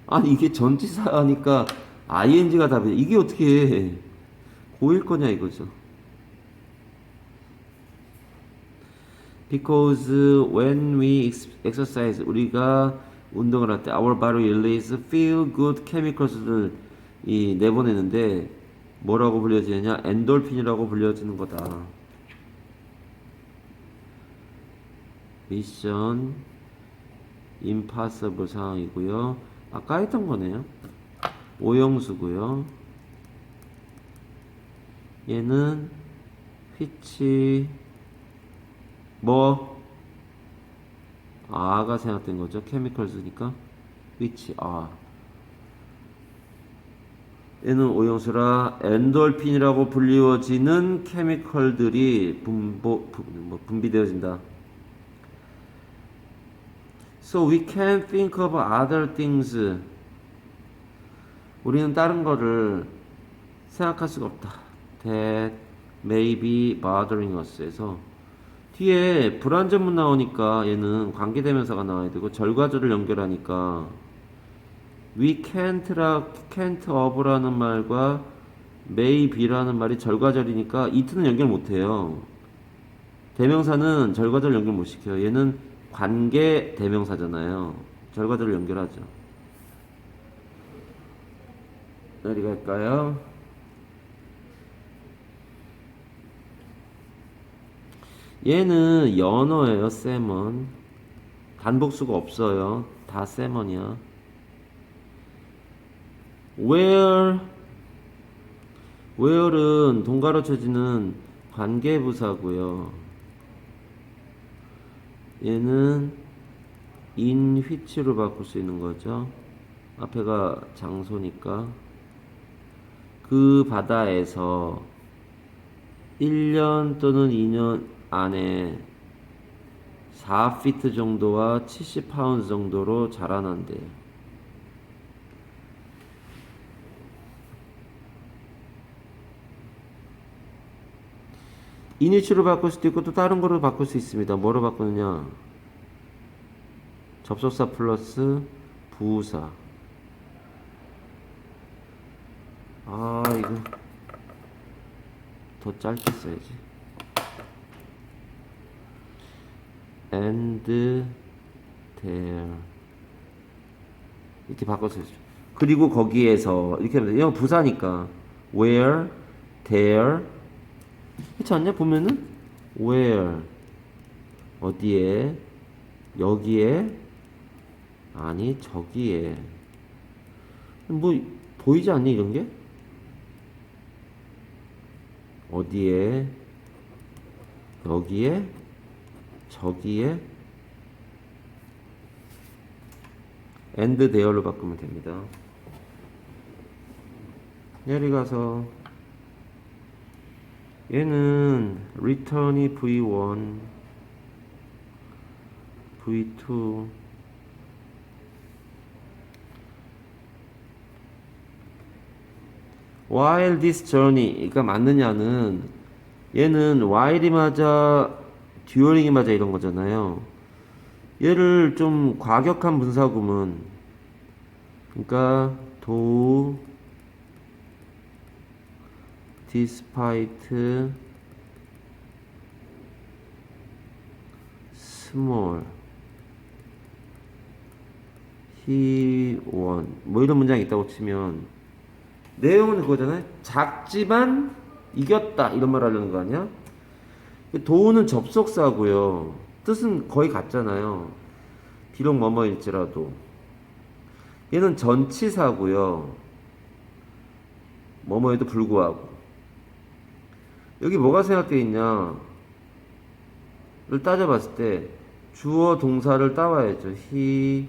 아니, 이게 전치사니까 ing가 답이야. 이게 어떻게 고1 거냐, 이거죠. Because when we exercise, 우리가 운동을 할 때 our body release feel good chemicals를 내보내는데 뭐라고 불려지느냐? 엔돌핀이라고 불려지는 거다. 미션 임파서블 상황이고요. 아까 했던 거네요. 오형수고요. 얘는 which 뭐 아가 생각된 거죠. chemicals니까 which 얘는 오형수라 엔돌핀이라고 불리워지는 케미컬들이 분비되어진다. So we can't think of other things. 우리는 다른 거를 생각할 수가 없다. That may be bothering us에서 뒤에 불완전문 나오니까 얘는 관계대명사가 나와야 되고 절과절을 연결하니까 we can't of라는 말과 may be라는 말이 절과절이니까 이트는 연결 못해요. 대명사는 절과절 연결 못 시켜요. 얘는 관계 대명사잖아요. 절과절을 연결하죠. 어디 갈까요? 얘는 연어예요. 세먼. 단복수가 없어요. 다 세먼이야. where은 돈 가로쳐지는 관계부사고요. 얘는 in which로 바꿀 수 있는 거죠. 앞에가 장소니까. 그 바다에서 1년 또는 2년 안에 4피트 정도와 70파운드 정도로 자라난대요. 인위치로 바꿀 수도 있고 또 다른 거로 바꿀 수 있습니다. 뭐로 바꾸느냐? 접속사 플러스 부사. 이거 더 짧게 써야지. and there 이렇게 바꿔서 그리고 거기에서 이렇게 하면 돼요. 이건 부사니까 where, there 그렇지 않냐? 보면은 where 어디에, 여기에, 아니 저기에. 뭐 보이지 않니 이런 게? 어디에, 여기에, 저기에, and there로 바꾸면 됩니다. 내려가서 얘는 return이 V1, V2, while this journey가 맞느냐는 얘는 while이 맞아, during이 맞아 이런 거잖아요. 얘를 좀 과격한 분사구문, 그러니까 do, despite, small, he won 뭐 이런 문장이 있다고 치면 내용은 그거잖아요. 작지만 이겼다 이런 말 하려는 거 아니야? 도우는 접속사고요. 뜻은 거의 같잖아요. 비록 뭐뭐일지라도. 얘는 전치사고요. 뭐뭐에도 불구하고. 여기 뭐가 생각되어 있냐를 따져봤을 때 주어 동사를 따와야죠. he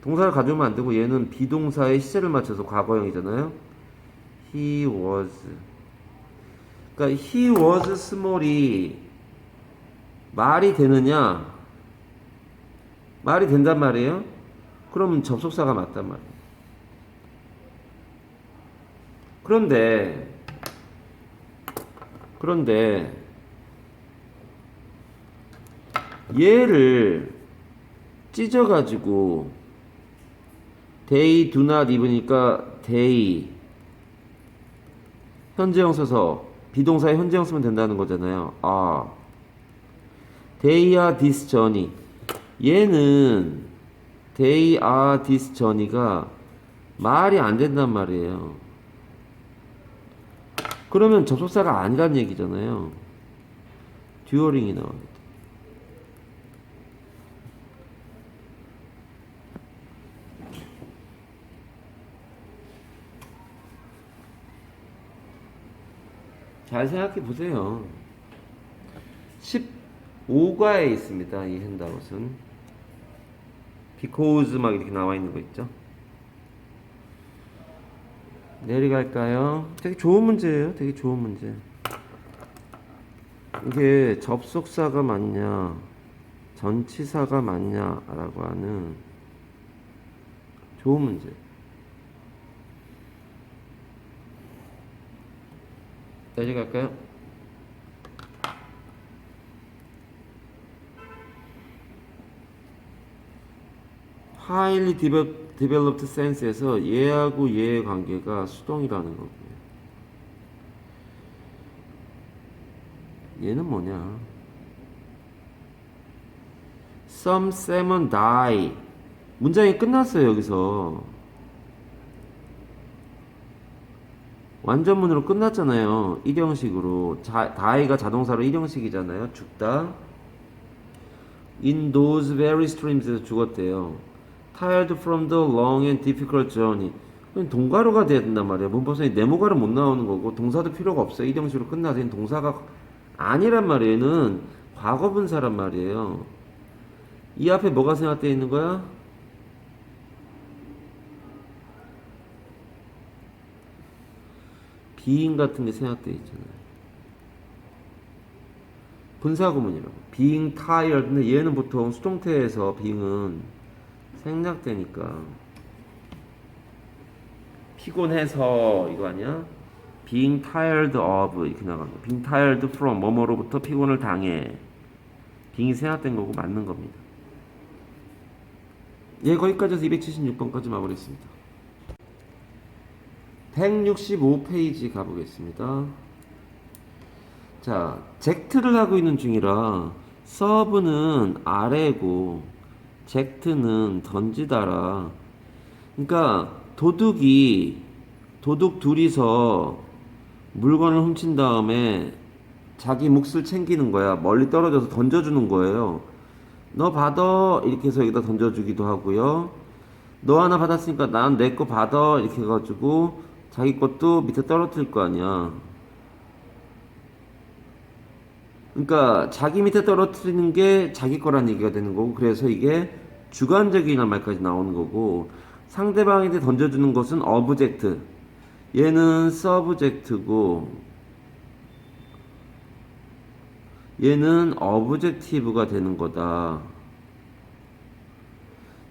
동사를 가져오면 안 되고 얘는 비동사의 시제를 맞춰서 과거형이잖아요. he was. 그러니까 he was small이 말이 되느냐? 말이 된단 말이에요. 그럼 접속사가 맞단 말이에요. 그런데 얘를 찢어가지고 they do not 입으니까 they 현재형 써서 비동사에 현재형 쓰면 된다는 거잖아요. 아, they are this journey. 얘는 they are this journey가 말이 안 된단 말이에요. 그러면 접속사가 아니란 얘기잖아요. 듀어링이 나옵니다. 잘 생각해 보세요. 15과에 있습니다. 이 핸드아웃은 because 막 이렇게 나와 있는 거 있죠. 내려갈까요? 되게 좋은 문제예요. 되게 좋은 문제. 이게 접속사가 맞냐 전치사가 맞냐라고 하는 좋은 문제. 내려갈까요? highly developed sense에서 얘하고 얘의 관계가 수동이라는 거고요. 얘는 뭐냐? Some salmon die. 문장이 끝났어요. 여기서 완전문으로 끝났잖아요. 일형식으로 die가 자동사로 일형식이잖아요. 죽다. In those very streams에서 죽었대요. Tired from the long and difficult journey. 동가로가 돼야 된단 말이야. 문법상에 네모가로 못 나오는 거고 동사도 필요가 없어요. 일형식으로 끝나서 동사가 아니란 말이에요. 얘는 과거분사란 말이에요. 이 앞에 뭐가 생각되어 있는 거야? being 같은 게 생각되어 있잖아요. 분사구문이라고. being tired. 근데 얘는 보통 수동태에서 being은 생략되니까 피곤해서 이거 아니야? being tired of 이렇게 나가는 거. being tired from 뭐뭐로부터 피곤을 당해. being이 생략된 거고 맞는 겁니다. 예, 거기까지 해서 276번까지 마무리했습니다. 165페이지 가보겠습니다. 자, 젝트를 하고 있는 중이라 서브는 아래고 젝트는 던지다라. 그러니까 도둑 둘이서 물건을 훔친 다음에 자기 몫을 챙기는 거야. 멀리 떨어져서 던져주는 거예요. 너 받아 이렇게 해서 여기다 던져주기도 하고요. 너 하나 받았으니까 난 내 거 받아 이렇게 해가지고 자기 것도 밑에 떨어뜨릴 거 아니야. 그러니까 자기 밑에 떨어뜨리는 게 자기 거란 얘기가 되는 거고, 그래서 이게 주관적이란 말까지 나오는 거고, 상대방한테 던져주는 것은 어브젝트, 얘는 서브젝트고 얘는 어브젝티브가 되는 거다.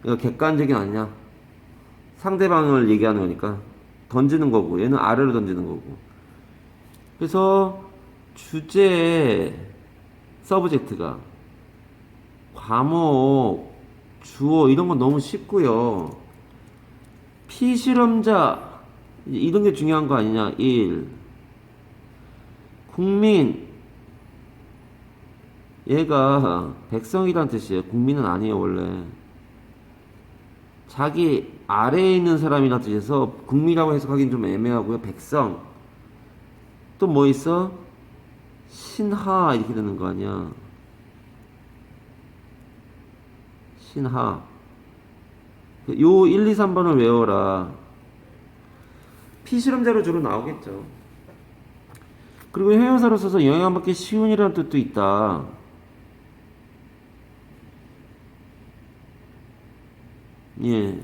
이거 객관적인 아니냐? 상대방을 얘기하는 거니까 던지는 거고, 얘는 아래로 던지는 거고. 그래서 주제 서브젝트가 과목, 주어 이런 건 너무 쉽고요. 피실험자 이런 게 중요한 거 아니냐? 1. 국민, 얘가 백성이란 뜻이에요. 국민은 아니에요 원래. 자기 아래에 있는 사람이란 뜻에서 국민이라고 해석하기는 좀 애매하고요. 백성. 또 뭐 있어? 신하 이렇게 되는 거 아니야? 신하. 요 1, 2, 3번을 외워라. 피실험자로 주로 나오겠죠. 그리고 형용사로 써서 영향받기 쉬운이라는 뜻도 있다. 예.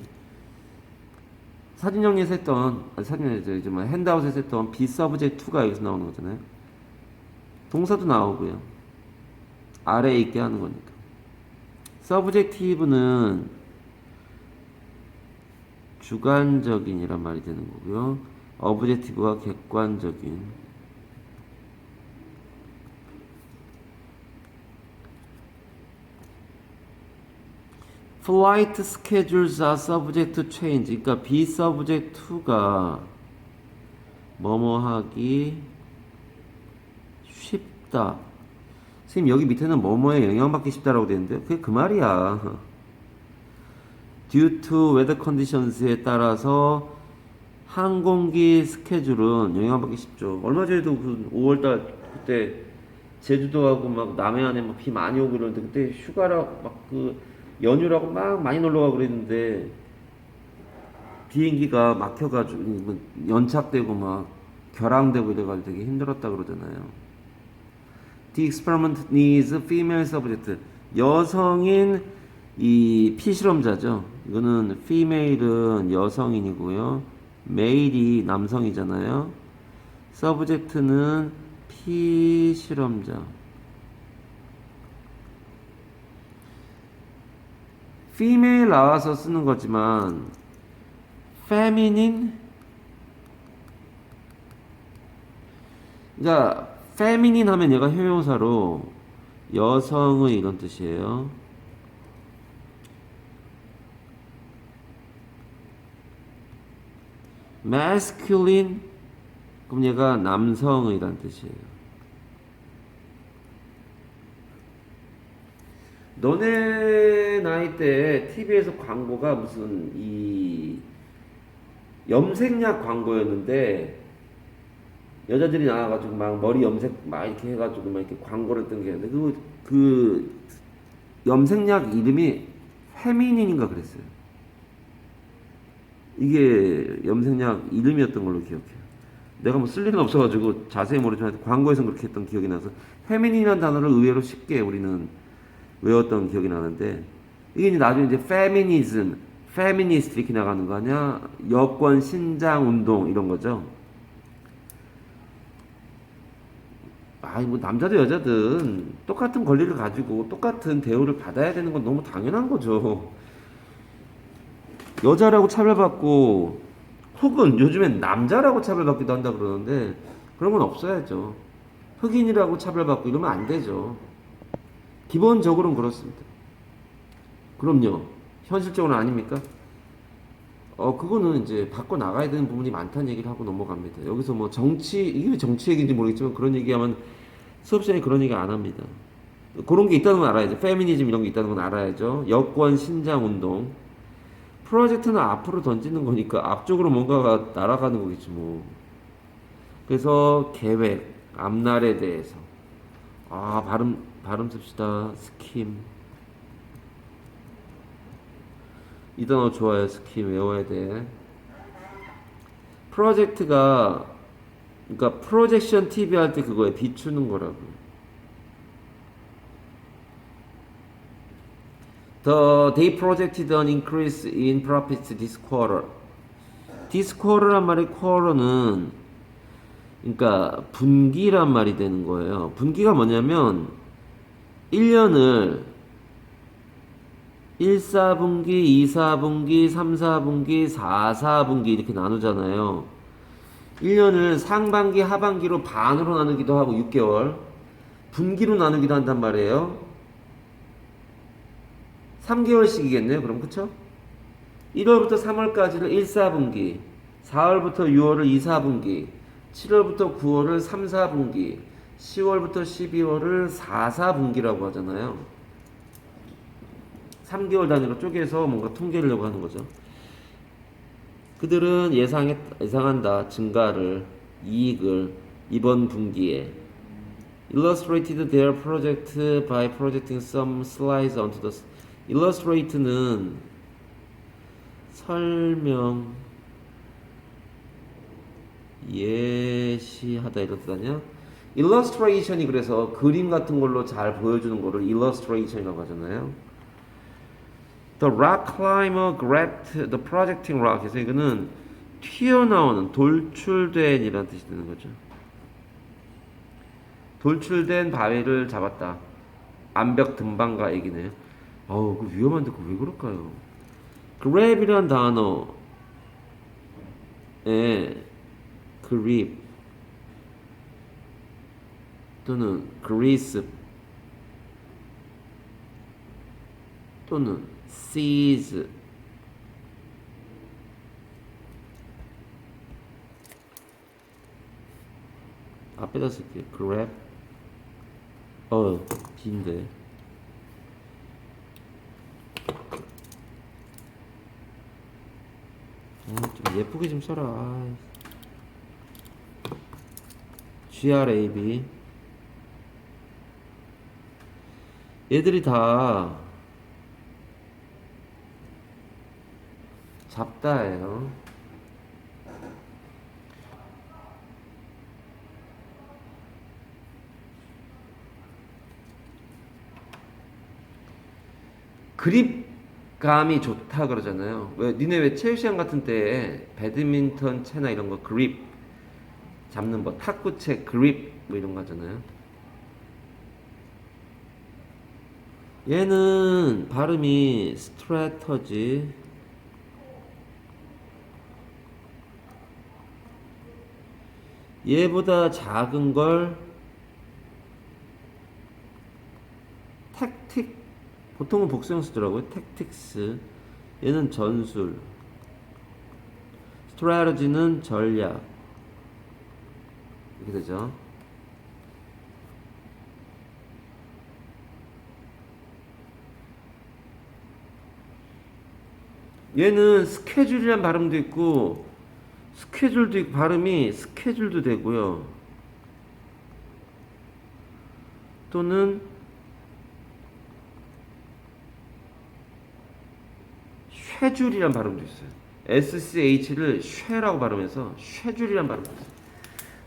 사진 정리에서 했던, 아니, 사진에서 이제 뭐 핸드아웃에서 했던 be subject to가 여기서 나오는 거잖아요. 동사도 나오고요. 아래에 있게 하는 거니까. subjective는 주관적인이란 말이 되는 거고요. objective가 객관적인. flight schedules are subject to change. 그러니까 be subject to가 뭐뭐 하기 쉽다. 선생님 여기 밑에는 뭐뭐에 영향받기 쉽다라고 되는데 그게 그 말이야. due to weather conditions에 따라서 항공기 스케줄은 영향받기 쉽죠. 얼마 전에도 그 5월달 그때 제주도하고 막 남해안에 막 비 많이 오고 그러는데 그때 휴가라고 막 그 연휴라고 막 많이 놀러 가고 그랬는데 비행기가 막혀가지고 뭐 연착되고 막 결항되고 이래가지고 되게 힘들었다 그러잖아요. The experiment needs female subject. 여성인 이 피실험자죠. 이거는 female은 여성인이고요. male이 남성이잖아요. subject는 피실험자. female 나와서 쓰는 거지만 feminine. 그러니까 feminine 하면 얘가 형용사로 여성의 이런 뜻이에요. masculine 그럼 얘가 남성의란 뜻이에요. 너네 나이 때 TV에서 광고가 무슨 이 염색약 광고였는데 여자들이 나와가지고 막 머리 염색 막 이렇게 해가지고 막 이렇게 광고를 했던 게 있는데 그 염색약 이름이 페미닌인가 그랬어요. 이게 염색약 이름이었던 걸로 기억해요. 내가 뭐 쓸 일은 없어가지고 자세히 모르지만 광고에서 그렇게 했던 기억이 나서 페미닌이라는 단어를 의외로 쉽게 우리는 외웠던 기억이 나는데 이게 이제 나중에 이제 페미니즘, 페미니스트 이렇게 나가는 거 아니야? 여권 신장 운동 이런 거죠. 아니 뭐 남자도 여자든 똑같은 권리를 가지고 똑같은 대우를 받아야 되는 건 너무 당연한 거죠. 여자라고 차별받고 혹은 요즘엔 남자라고 차별받기도 한다 그러는데 그런 건 없어야죠. 흑인이라고 차별받고 이러면 안 되죠. 기본적으로는 그렇습니다. 그럼요. 현실적으로는 아닙니까? 그거는 이제 바꿔 나가야 되는 부분이 많다는 얘기를 하고 넘어갑니다. 여기서 뭐 정치, 이게 왜 정치 얘기인지 모르겠지만 그런 얘기하면 수업 시간에 그런 얘기 안 합니다. 그런 게 있다는 건 알아야죠. 페미니즘 이런 게 있다는 건 알아야죠. 여권 신장 운동. 프로젝트는 앞으로 던지는 거니까 앞쪽으로 뭔가가 날아가는 거겠지 뭐. 그래서 계획, 앞날에 대해서. 발음 씁시다. 스킴. 이 단어 좋아요. 스킴 외워야 돼. 프로젝트가 그러니까 프로젝션 TV 할 때 그거에 비추는 거라고. They projected an increase in profits this quarter. This quarter란 말의 quarter는 그러니까 분기란 말이 되는 거예요. 분기가 뭐냐면 1년을 1, 4분기, 2, 4분기, 3, 4분기, 4, 4분기 이렇게 나누잖아요. 1년을 상반기, 하반기로 반으로 나누기도 하고 6개월, 분기로 나누기도 한단 말이에요. 3개월씩이겠네요. 그럼 그쵸? 1월부터 3월까지를 1, 4분기, 4월부터 6월을 2, 4분기, 7월부터 9월을 3, 4분기, 10월부터 12월을 4, 4분기라고 하잖아요. 3개월 단위로 쪼개서 뭔가 통계를 하려고 하는 거죠. 그들은 예상한다. 증가를, 이익을 이번 분기에. Illustrated their project by projecting some slides onto the. Illustrate는 설명, 예시하다 이런 뜻 아니야? Illustration이 그래서 그림 같은 걸로 잘 보여주는 거를 Illustration이라고 하잖아요. The rock climber grabbed the projecting rock. 그래서 이거는 튀어나오는, 돌출된이라는 뜻이 되는 거죠. 돌출된 바위를 잡았다. 암벽 등반가 얘기네요. 어우, 그 위험한데 그 왜 그럴까요? grab이란 단어에 grip 또는 grasp 또는 seize 앞에다 쓸게요. grab 빈데 좀 예쁘게 좀 써라. grab 얘들이 다 잡다예요. 그립감이 좋다 그러잖아요. 니네 왜 체육 시간 같은 때에 배드민턴 채나 이런 거 그립 잡는 거, 탁구채 그립 뭐 이런 거 하잖아요. 얘는 발음이 스트래터지. 얘보다 작은 걸 택틱, 보통은 복수형 쓰더라고요. 택틱스. 얘는 전술. 스트래터지는 전략. 이렇게 되죠. 얘는 스케줄이란 발음도 있고 스케줄도 있고 발음이 스케줄도 되고요. 또는 쉐줄이란 발음도 있어요. SCH를 쉐라고 발음해서 쉐줄이란 발음도 있어요.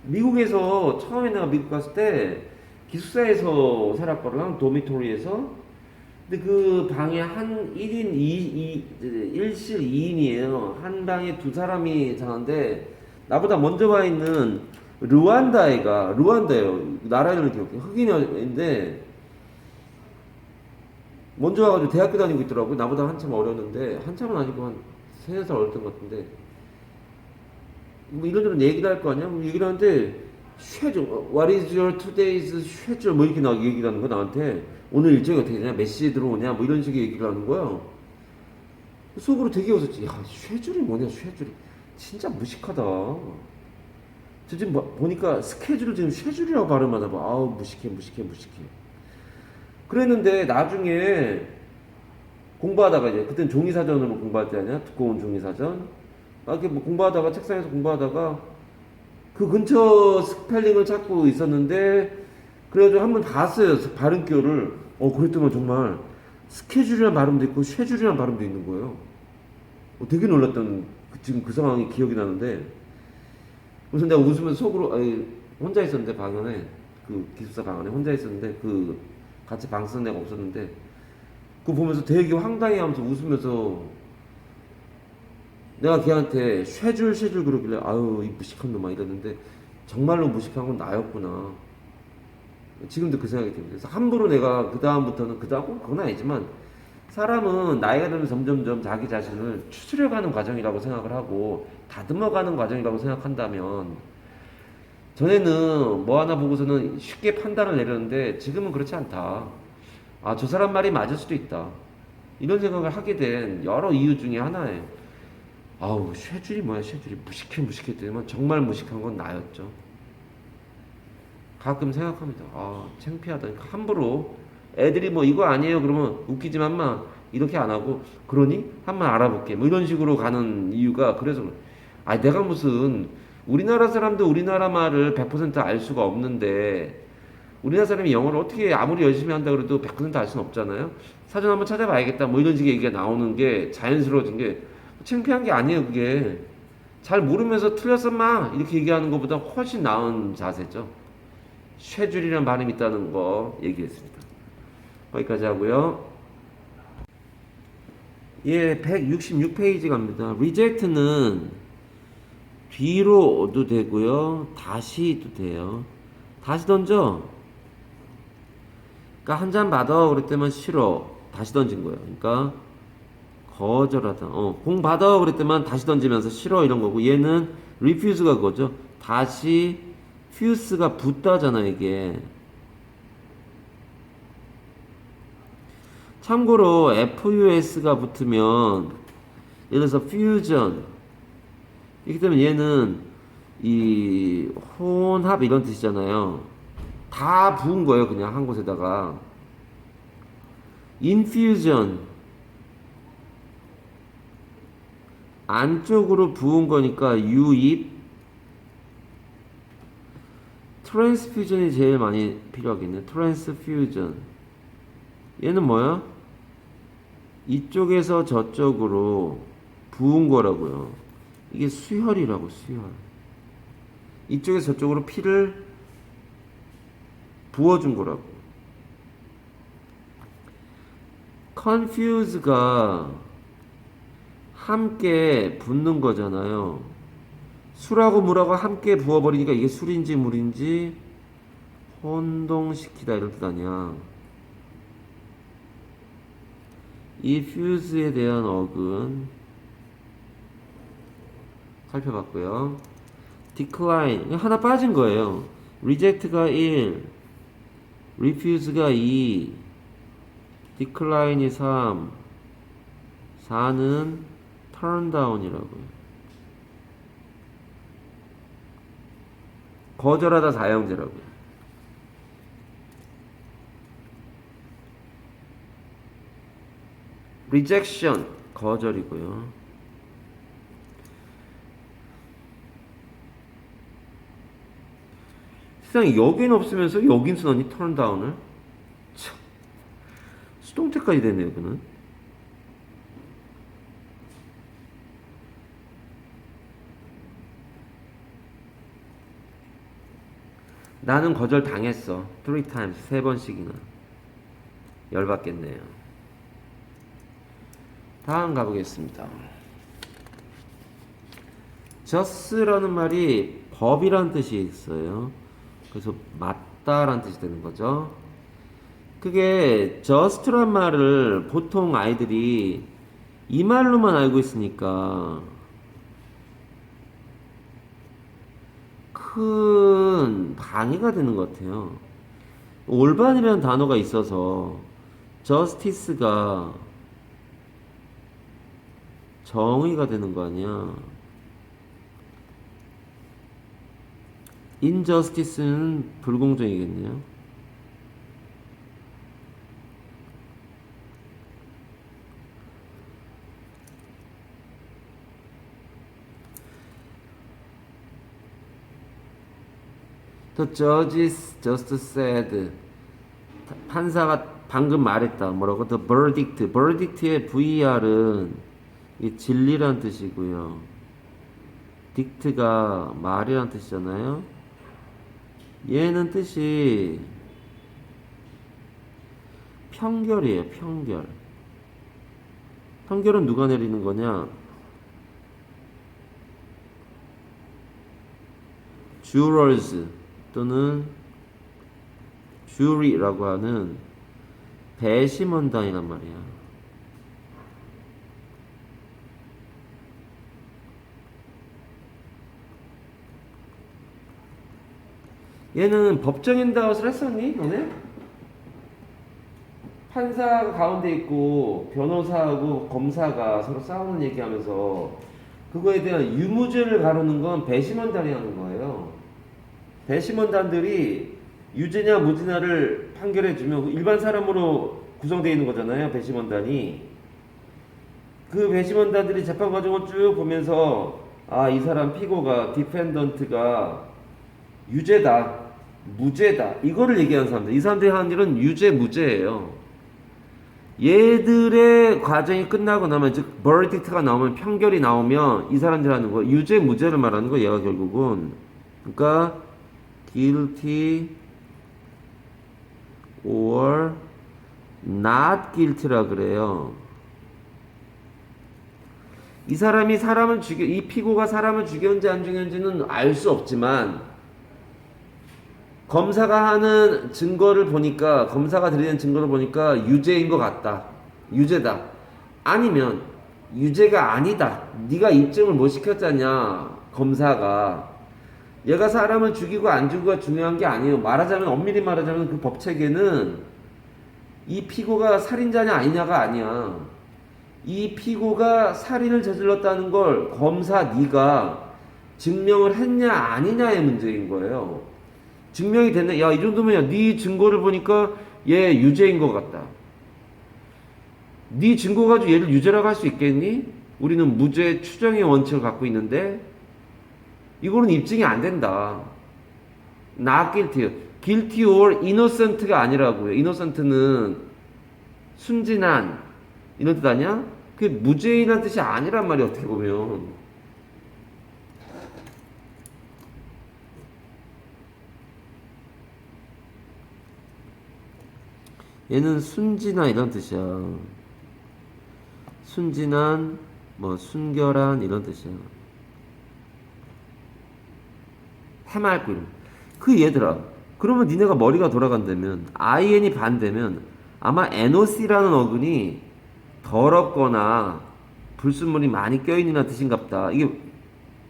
미국에서 처음에 내가 미국 갔을 때 기숙사에서 살았거든. 도미토리에서. 근데 그 방에 한 1인 1실 2인이에요. 한 방에 두 사람이 자는데 나보다 먼저 와 있는 르완다예요. 나라 이름을 기억해. 흑인인데 먼저 와가지고 대학교 다니고 있더라고요. 나보다 한참 어렸는데 한참은 아니고 한 3-4살 어렸던 것 같은데 뭐 이런저런 얘기를 할 거 아니야? 뭐 얘기를 하는데 쉐줄, what is your today's 쉐줄 뭐 이렇게 얘기를 하는 거야 나한테. 오늘 일정이 어떻게 되냐, 몇 시에 들어오냐 뭐 이런 식의 얘기를 하는 거야. 속으로 되게 웃었지. 야, 쉐줄이 뭐냐, 쉐줄이 진짜 무식하다. 저 지금 보니까 스케줄을 지금 쉐줄이라고 발음하나 봐. 아우 무식해. 그랬는데 나중에 공부하다가 이제 그땐 종이사전으로 공부할 때 아니야, 두꺼운 종이사전. 이렇게 뭐 공부하다가 책상에서 공부하다가 그 근처 스펠링을 찾고 있었는데 그래가지고 한번 봤어요, 발음표를. 그랬더만 정말 스케줄이라는 발음도 있고 쉐줄이라는 발음도 있는 거예요. 되게 놀랐던 지금 그 상황이 기억이 나는데 그래서 내가 웃으면서 속으로 혼자 있었는데 방 안에 그 기숙사 방 안에 혼자 있었는데 그 같이 방 쓰는 애가 없었는데 그거 보면서 되게 황당해하면서 웃으면서 내가 걔한테 쉐줄 그러길래 아유 이 무식한 놈아 이랬는데 정말로 무식한 건 나였구나. 지금도 그 생각이 듭니다. 그래서 함부로 내가 그 다음부터는 그건 아니지만 사람은 나이가 들면 점점점 자기 자신을 추스려가는 과정이라고 생각을 하고 다듬어가는 과정이라고 생각한다면 전에는 뭐 하나 보고서는 쉽게 판단을 내렸는데 지금은 그렇지 않다. 저 사람 말이 맞을 수도 있다. 이런 생각을 하게 된 여러 이유 중에 하나예요. 아우 쉐줄이 뭐야, 쉐줄이 무식했더니만 정말 무식한 건 나였죠. 가끔 생각합니다. 창피하다. 함부로 애들이 뭐 이거 아니에요 그러면 웃기지만 마 이렇게 안 하고 그러니 한번 알아볼게 뭐 이런 식으로 가는 이유가 그래서 내가 무슨 우리나라 사람도 우리나라 말을 100% 알 수가 없는데 우리나라 사람이 영어를 어떻게 아무리 열심히 한다 그래도 100%알 수는 없잖아요. 사전 한번 찾아봐야겠다 뭐 이런 식의 얘기가 나오는 게 자연스러워진 게 창피한 게 아니에요. 그게 잘 모르면서 틀렸어 마 이렇게 얘기하는 것보다 훨씬 나은 자세죠. 쉐줄이라는 발음이 있다는 거 얘기했습니다. 거기까지 하고요. 예, 166페이지 갑니다. reject는 뒤로도 되고요. 다시도 돼요. 다시 던져. 그러니까 한 잔 받아 그랬더만 싫어. 다시 던진 거예요. 그러니까 거절하다. 공 받아 그랬더만 다시 던지면서 싫어 이런 거고 얘는 refuse가 그거죠. 다시 fuse가 붙다잖아 이게. 참고로 FUS가 붙으면 예를 들어서 fusion 이렇게 되면 얘는 이 혼합 이런 뜻이잖아요. 다 부은 거예요 그냥 한 곳에다가. infusion 안쪽으로 부은 거니까 유입. transfusion이 제일 많이 필요하겠네. transfusion 얘는 뭐야? 이쪽에서 저쪽으로 부은 거라고요. 이게 수혈이라고 수혈. 이쪽에서 저쪽으로 피를 부어준 거라고. confuse가 함께 붓는 거잖아요. 술하고 물하고 함께 부어버리니까 이게 술인지 물인지 혼동시키다 이런 뜻 아니야. 이 fuse에 대한 어근 살펴봤고요. decline 하나 빠진 거예요. reject가 1, refuse가 2, decline이 3, 4는 turn down이라고요. 거절하다 사형제라고요. rejection 거절이고요. 세상에 여긴 없으면서 여긴 쓰더니 turn down을 참 수동태까지 되네요 그는. 나는 거절 당했어. 3 times 3번씩이나. 열받겠네요. 다음 가보겠습니다. just라는 말이 법이란 뜻이 있어요. 그래서 맞다란 뜻이 되는 거죠. 그게 just란 말을 보통 아이들이 이 말로만 알고 있으니까 큰 방해가 되는 것 같아요. 올바르라는 단어가 있어서 justice가 정의가 되는 거 아니야. injustice는 불공정이겠네요. The judges just said. 판사가 방금 말했다. 뭐라고? The verdict. verdict의 VR은 이 진리란 뜻이고요. dict가 말이란 뜻이잖아요. 얘는 뜻이 평결이에요. 평결. 평결은 누가 내리는 거냐? jurors 또는 jury라고 하는 배심원단이란 말이야. 얘는 법정인다웃을 했었니? 너네? 판사가 가운데 있고 변호사하고 검사가 서로 싸우는 얘기하면서 그거에 대한 유무죄를 가르는 건 배심원단이 하는 거예요. 배심원단들이 유죄냐 무죄냐를 판결해주면 일반 사람으로 구성되어 있는 거잖아요. 배심원단이. 그 배심원단들이 재판 과정을 쭉 보면서 아, 이 사람 피고가 디펜던트가 유죄다 무죄다 이거를 얘기하는 사람들. 이 사람들이 하는 일은 유죄 무죄예요. 얘들의 과정이 끝나고 나면 즉 verdict가 나오면 판결이 나오면 이 사람들이 하는 거 유죄 무죄를 말하는 거 얘가 결국은. 그러니까 guilty or not guilty라 그래요. 이 사람이 이 피고가 사람을 죽였는지 안 죽였는지는 알 수 없지만, 검사가 드리는 증거를 보니까 유죄인 것 같다. 유죄다. 아니면 유죄가 아니다. 네가 입증을 못 시켰잖냐. 검사가. 얘가 사람을 죽이고 안 죽이고가 중요한 게 아니에요. 엄밀히 말하자면 그 법 체계는 이 피고가 살인자냐 아니냐가 아니야. 이 피고가 살인을 저질렀다는 걸 검사 네가 증명을 했냐 아니냐의 문제인 거예요. 증명이 됐네. 야, 이 정도면 네 증거를 보니까 얘 유죄인 것 같다. 네 증거 가지고 얘를 유죄라고 할 수 있겠니? 우리는 무죄 추정의 원칙을 갖고 있는데 이거는 입증이 안 된다. not guilty. guilty or innocent가 아니라고요. innocent는 순진한 이런 뜻 아니야? 그게 무죄인한 뜻이 아니란 말이야, 어떻게 보면. 얘는 순진한 이런 뜻이야. 순진한, 순결한 이런 뜻이야. 해맑고 이런. 그 얘들아. 그러면 니네가 머리가 돌아간다면, IN이 반대면 아마 NOC라는 어근이 더럽거나 불순물이 많이 껴있는 뜻인갑다. 이게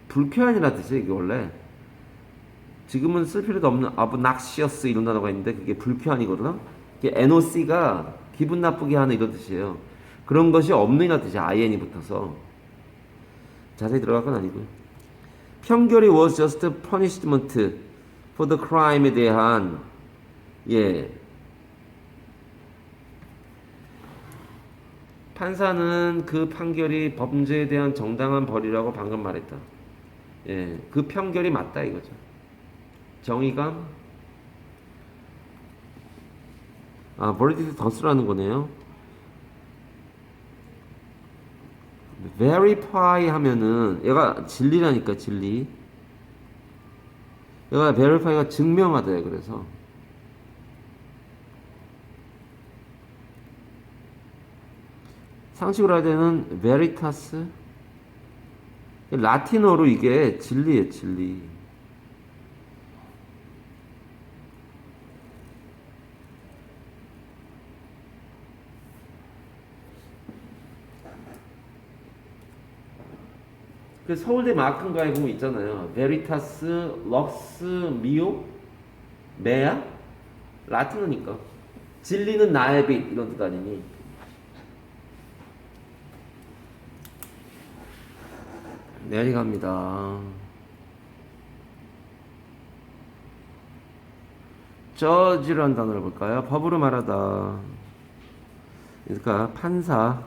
불쾌한이라는 뜻이야, 이게 원래. 지금은 쓸 필요도 없는 obnoxious 이런 단어가 있는데 그게 불쾌한이거든. NOC가 기분 나쁘게 하는 이런 뜻이에요. 그런 것이 없는이라는 뜻이야. IN이 붙어서. 자세히 들어갈 건 아니고요. 평결이 was just punishment for the crime에 대한 판사는 그 판결이 범죄에 대한 정당한 벌이라고 방금 말했다. 그 판결이 맞다 이거죠. 정의감? verdict 더 쓰라는 거네요. verify 하면은 얘가 진리라니까 진리. 얘가 verify가 증명하다. 그래서 상식으로 할 때는 veritas. 라틴어로 이게 진리예요, 진리. 그 서울대 마큰가에 보면 있잖아요. 베리타스, 럭스, 미오, 메아? 라틴어니까. 진리는 나의 빛 이런 뜻 아니니. 내려갑니다. 저지라는 단어를 볼까요? 법으로 말하다. 그러니까 판사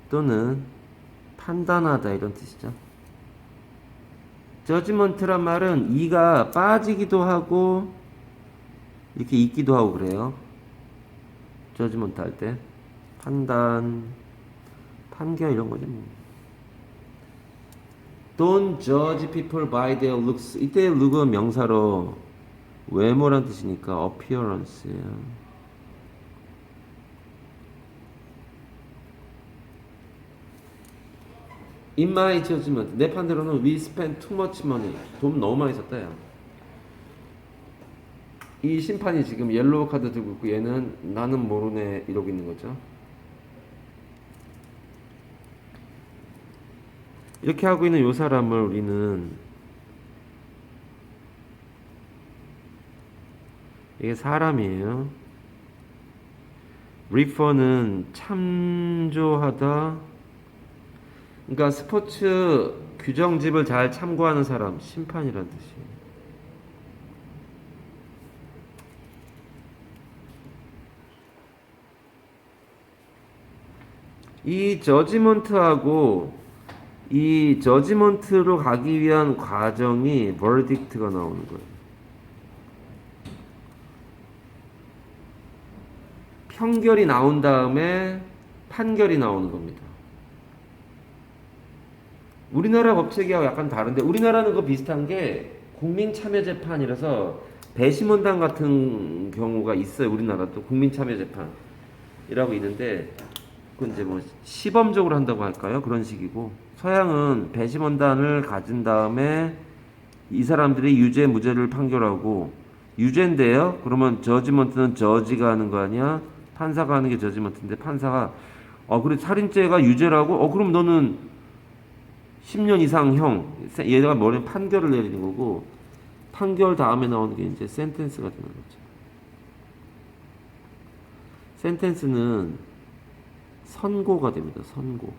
또는 판단하다 이런 뜻이죠. 저지먼트란 말은 이가 빠지기도 하고 이렇게 있기도 하고 그래요. 저지먼트 할 때 판단, 판결 이런 거죠. Don't judge people by their looks. 이때 look은 명사로 외모란 뜻이니까 appearance예요. In my judgment, 내 판대로는 we spent too much money. 돈 너무 많이 썼다. 야. 이 심판이 지금 옐로우 카드 들고 있고 얘는 나는 모르네 이러고 있는 거죠. 이렇게 하고 있는 이 사람을 우리는 이게 사람이에요. 리퍼는 참조하다. 그러니까 스포츠 규정집을 잘 참고하는 사람, 심판이라는 뜻이에요. 이 저지먼트하고 이 저지먼트로 가기 위한 과정이 verdict가 나오는 거예요. 평결이 나온 다음에 판결이 나오는 겁니다. 우리나라 법체계하고 약간 다른데 우리나라는 그거 비슷한 게 국민참여재판이라서 배심원단 같은 경우가 있어요. 우리나라도 국민참여재판이라고 있는데 그 이제 뭐 시범적으로 한다고 할까요? 그런 식이고 서양은 배심원단을 가진 다음에 이 사람들이 유죄 무죄를 판결하고 유죄인데요. 그러면 저지먼트는 저지가 하는 거 아니야? 판사가 하는 게 저지먼트인데 판사가 그래 살인죄가 유죄라고? 그럼 너는 10년 이상 형 얘가 뭐냐면 판결을 내리는 거고 판결 다음에 나오는 게 이제 센텐스가 되는 거죠. 센텐스는 선고가 됩니다. 선고.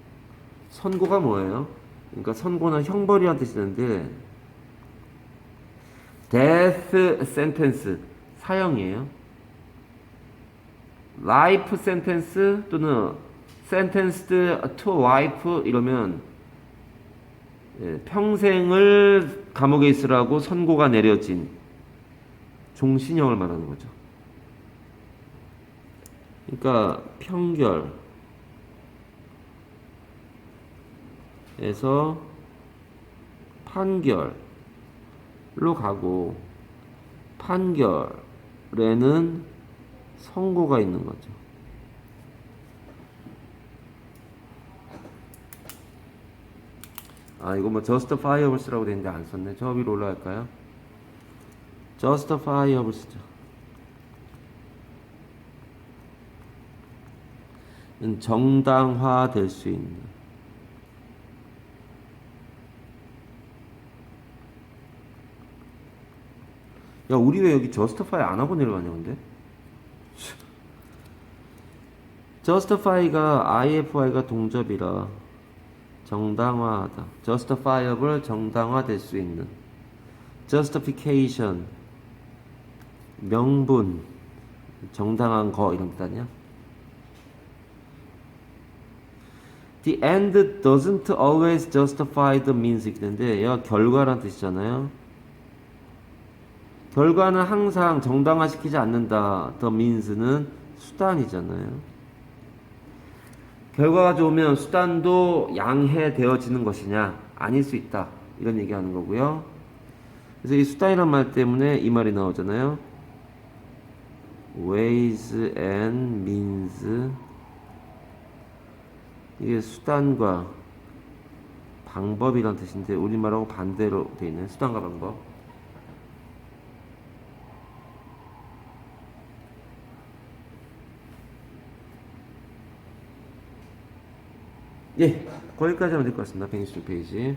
선고가 뭐예요? 그러니까 선고는 형벌이라는 뜻이 있는데 death sentence 사형이에요. life sentence 또는 sentenced to life 이러면 평생을 감옥에 있으라고 선고가 내려진 종신형을 말하는 거죠. 그러니까 판결에서 판결로 가고 판결에는 선고가 있는 거죠. 이거 뭐 justifyables라고 되는데 안 썼네. 저 위로 올라갈까요? justifyables죠. 정당화될 수 있는. 야, 우리 왜 여기 justify 안 하고 내려가냐, 근데? justify가 ify가 동접이라 정당화하다. justifiable 정당화될 수 있는. justification 명분 정당한 거 이런 뜻 아니야? The end doesn't always justify the means 있는데 얘가 결과란 뜻이잖아요. 결과는 항상 정당화시키지 않는다. The means는 수단이잖아요. 결과가 좋으면 수단도 양해되어지는 것이냐? 아닐 수 있다. 이런 얘기하는 거고요. 그래서 이 수단이란 말 때문에 이 말이 나오잖아요. ways and means 이게 수단과 방법이란 뜻인데 우리말하고 반대로 되어 있는 수단과 방법. 예, 거기까지 하면 될 것 같습니다. 126페이지.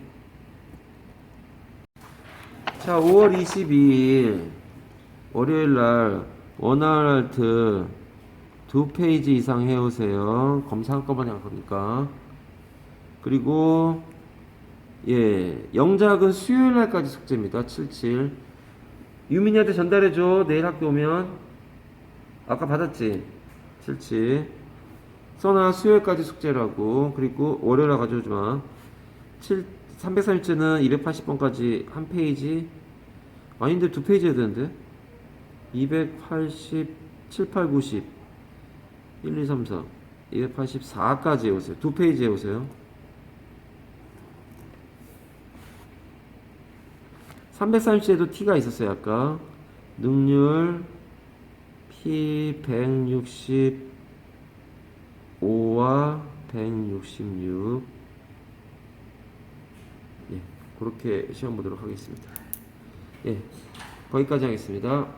자, 5월 22일 월요일 날 원활트 2페이지 이상 해오세요. 검사 한꺼번에 할 거니까. 그리고 영작은 수요일 날까지 숙제입니다. 77. 유민이한테 전달해줘. 내일 학교 오면. 아까 받았지? 77. 써놔. 수요일까지 숙제라고. 그리고 월요일날 가져오지 마. 330제는 280번까지 한 페이지. 아닌데 2페이지 해야 되는데. 280, 7, 8, 90. 1, 2, 3, 4. 284까지 해오세요. 2페이지 해오세요. 330에도 T가 있었어요. 아까 능률 P165와 166 그렇게 시험 보도록 하겠습니다. 거기까지 하겠습니다.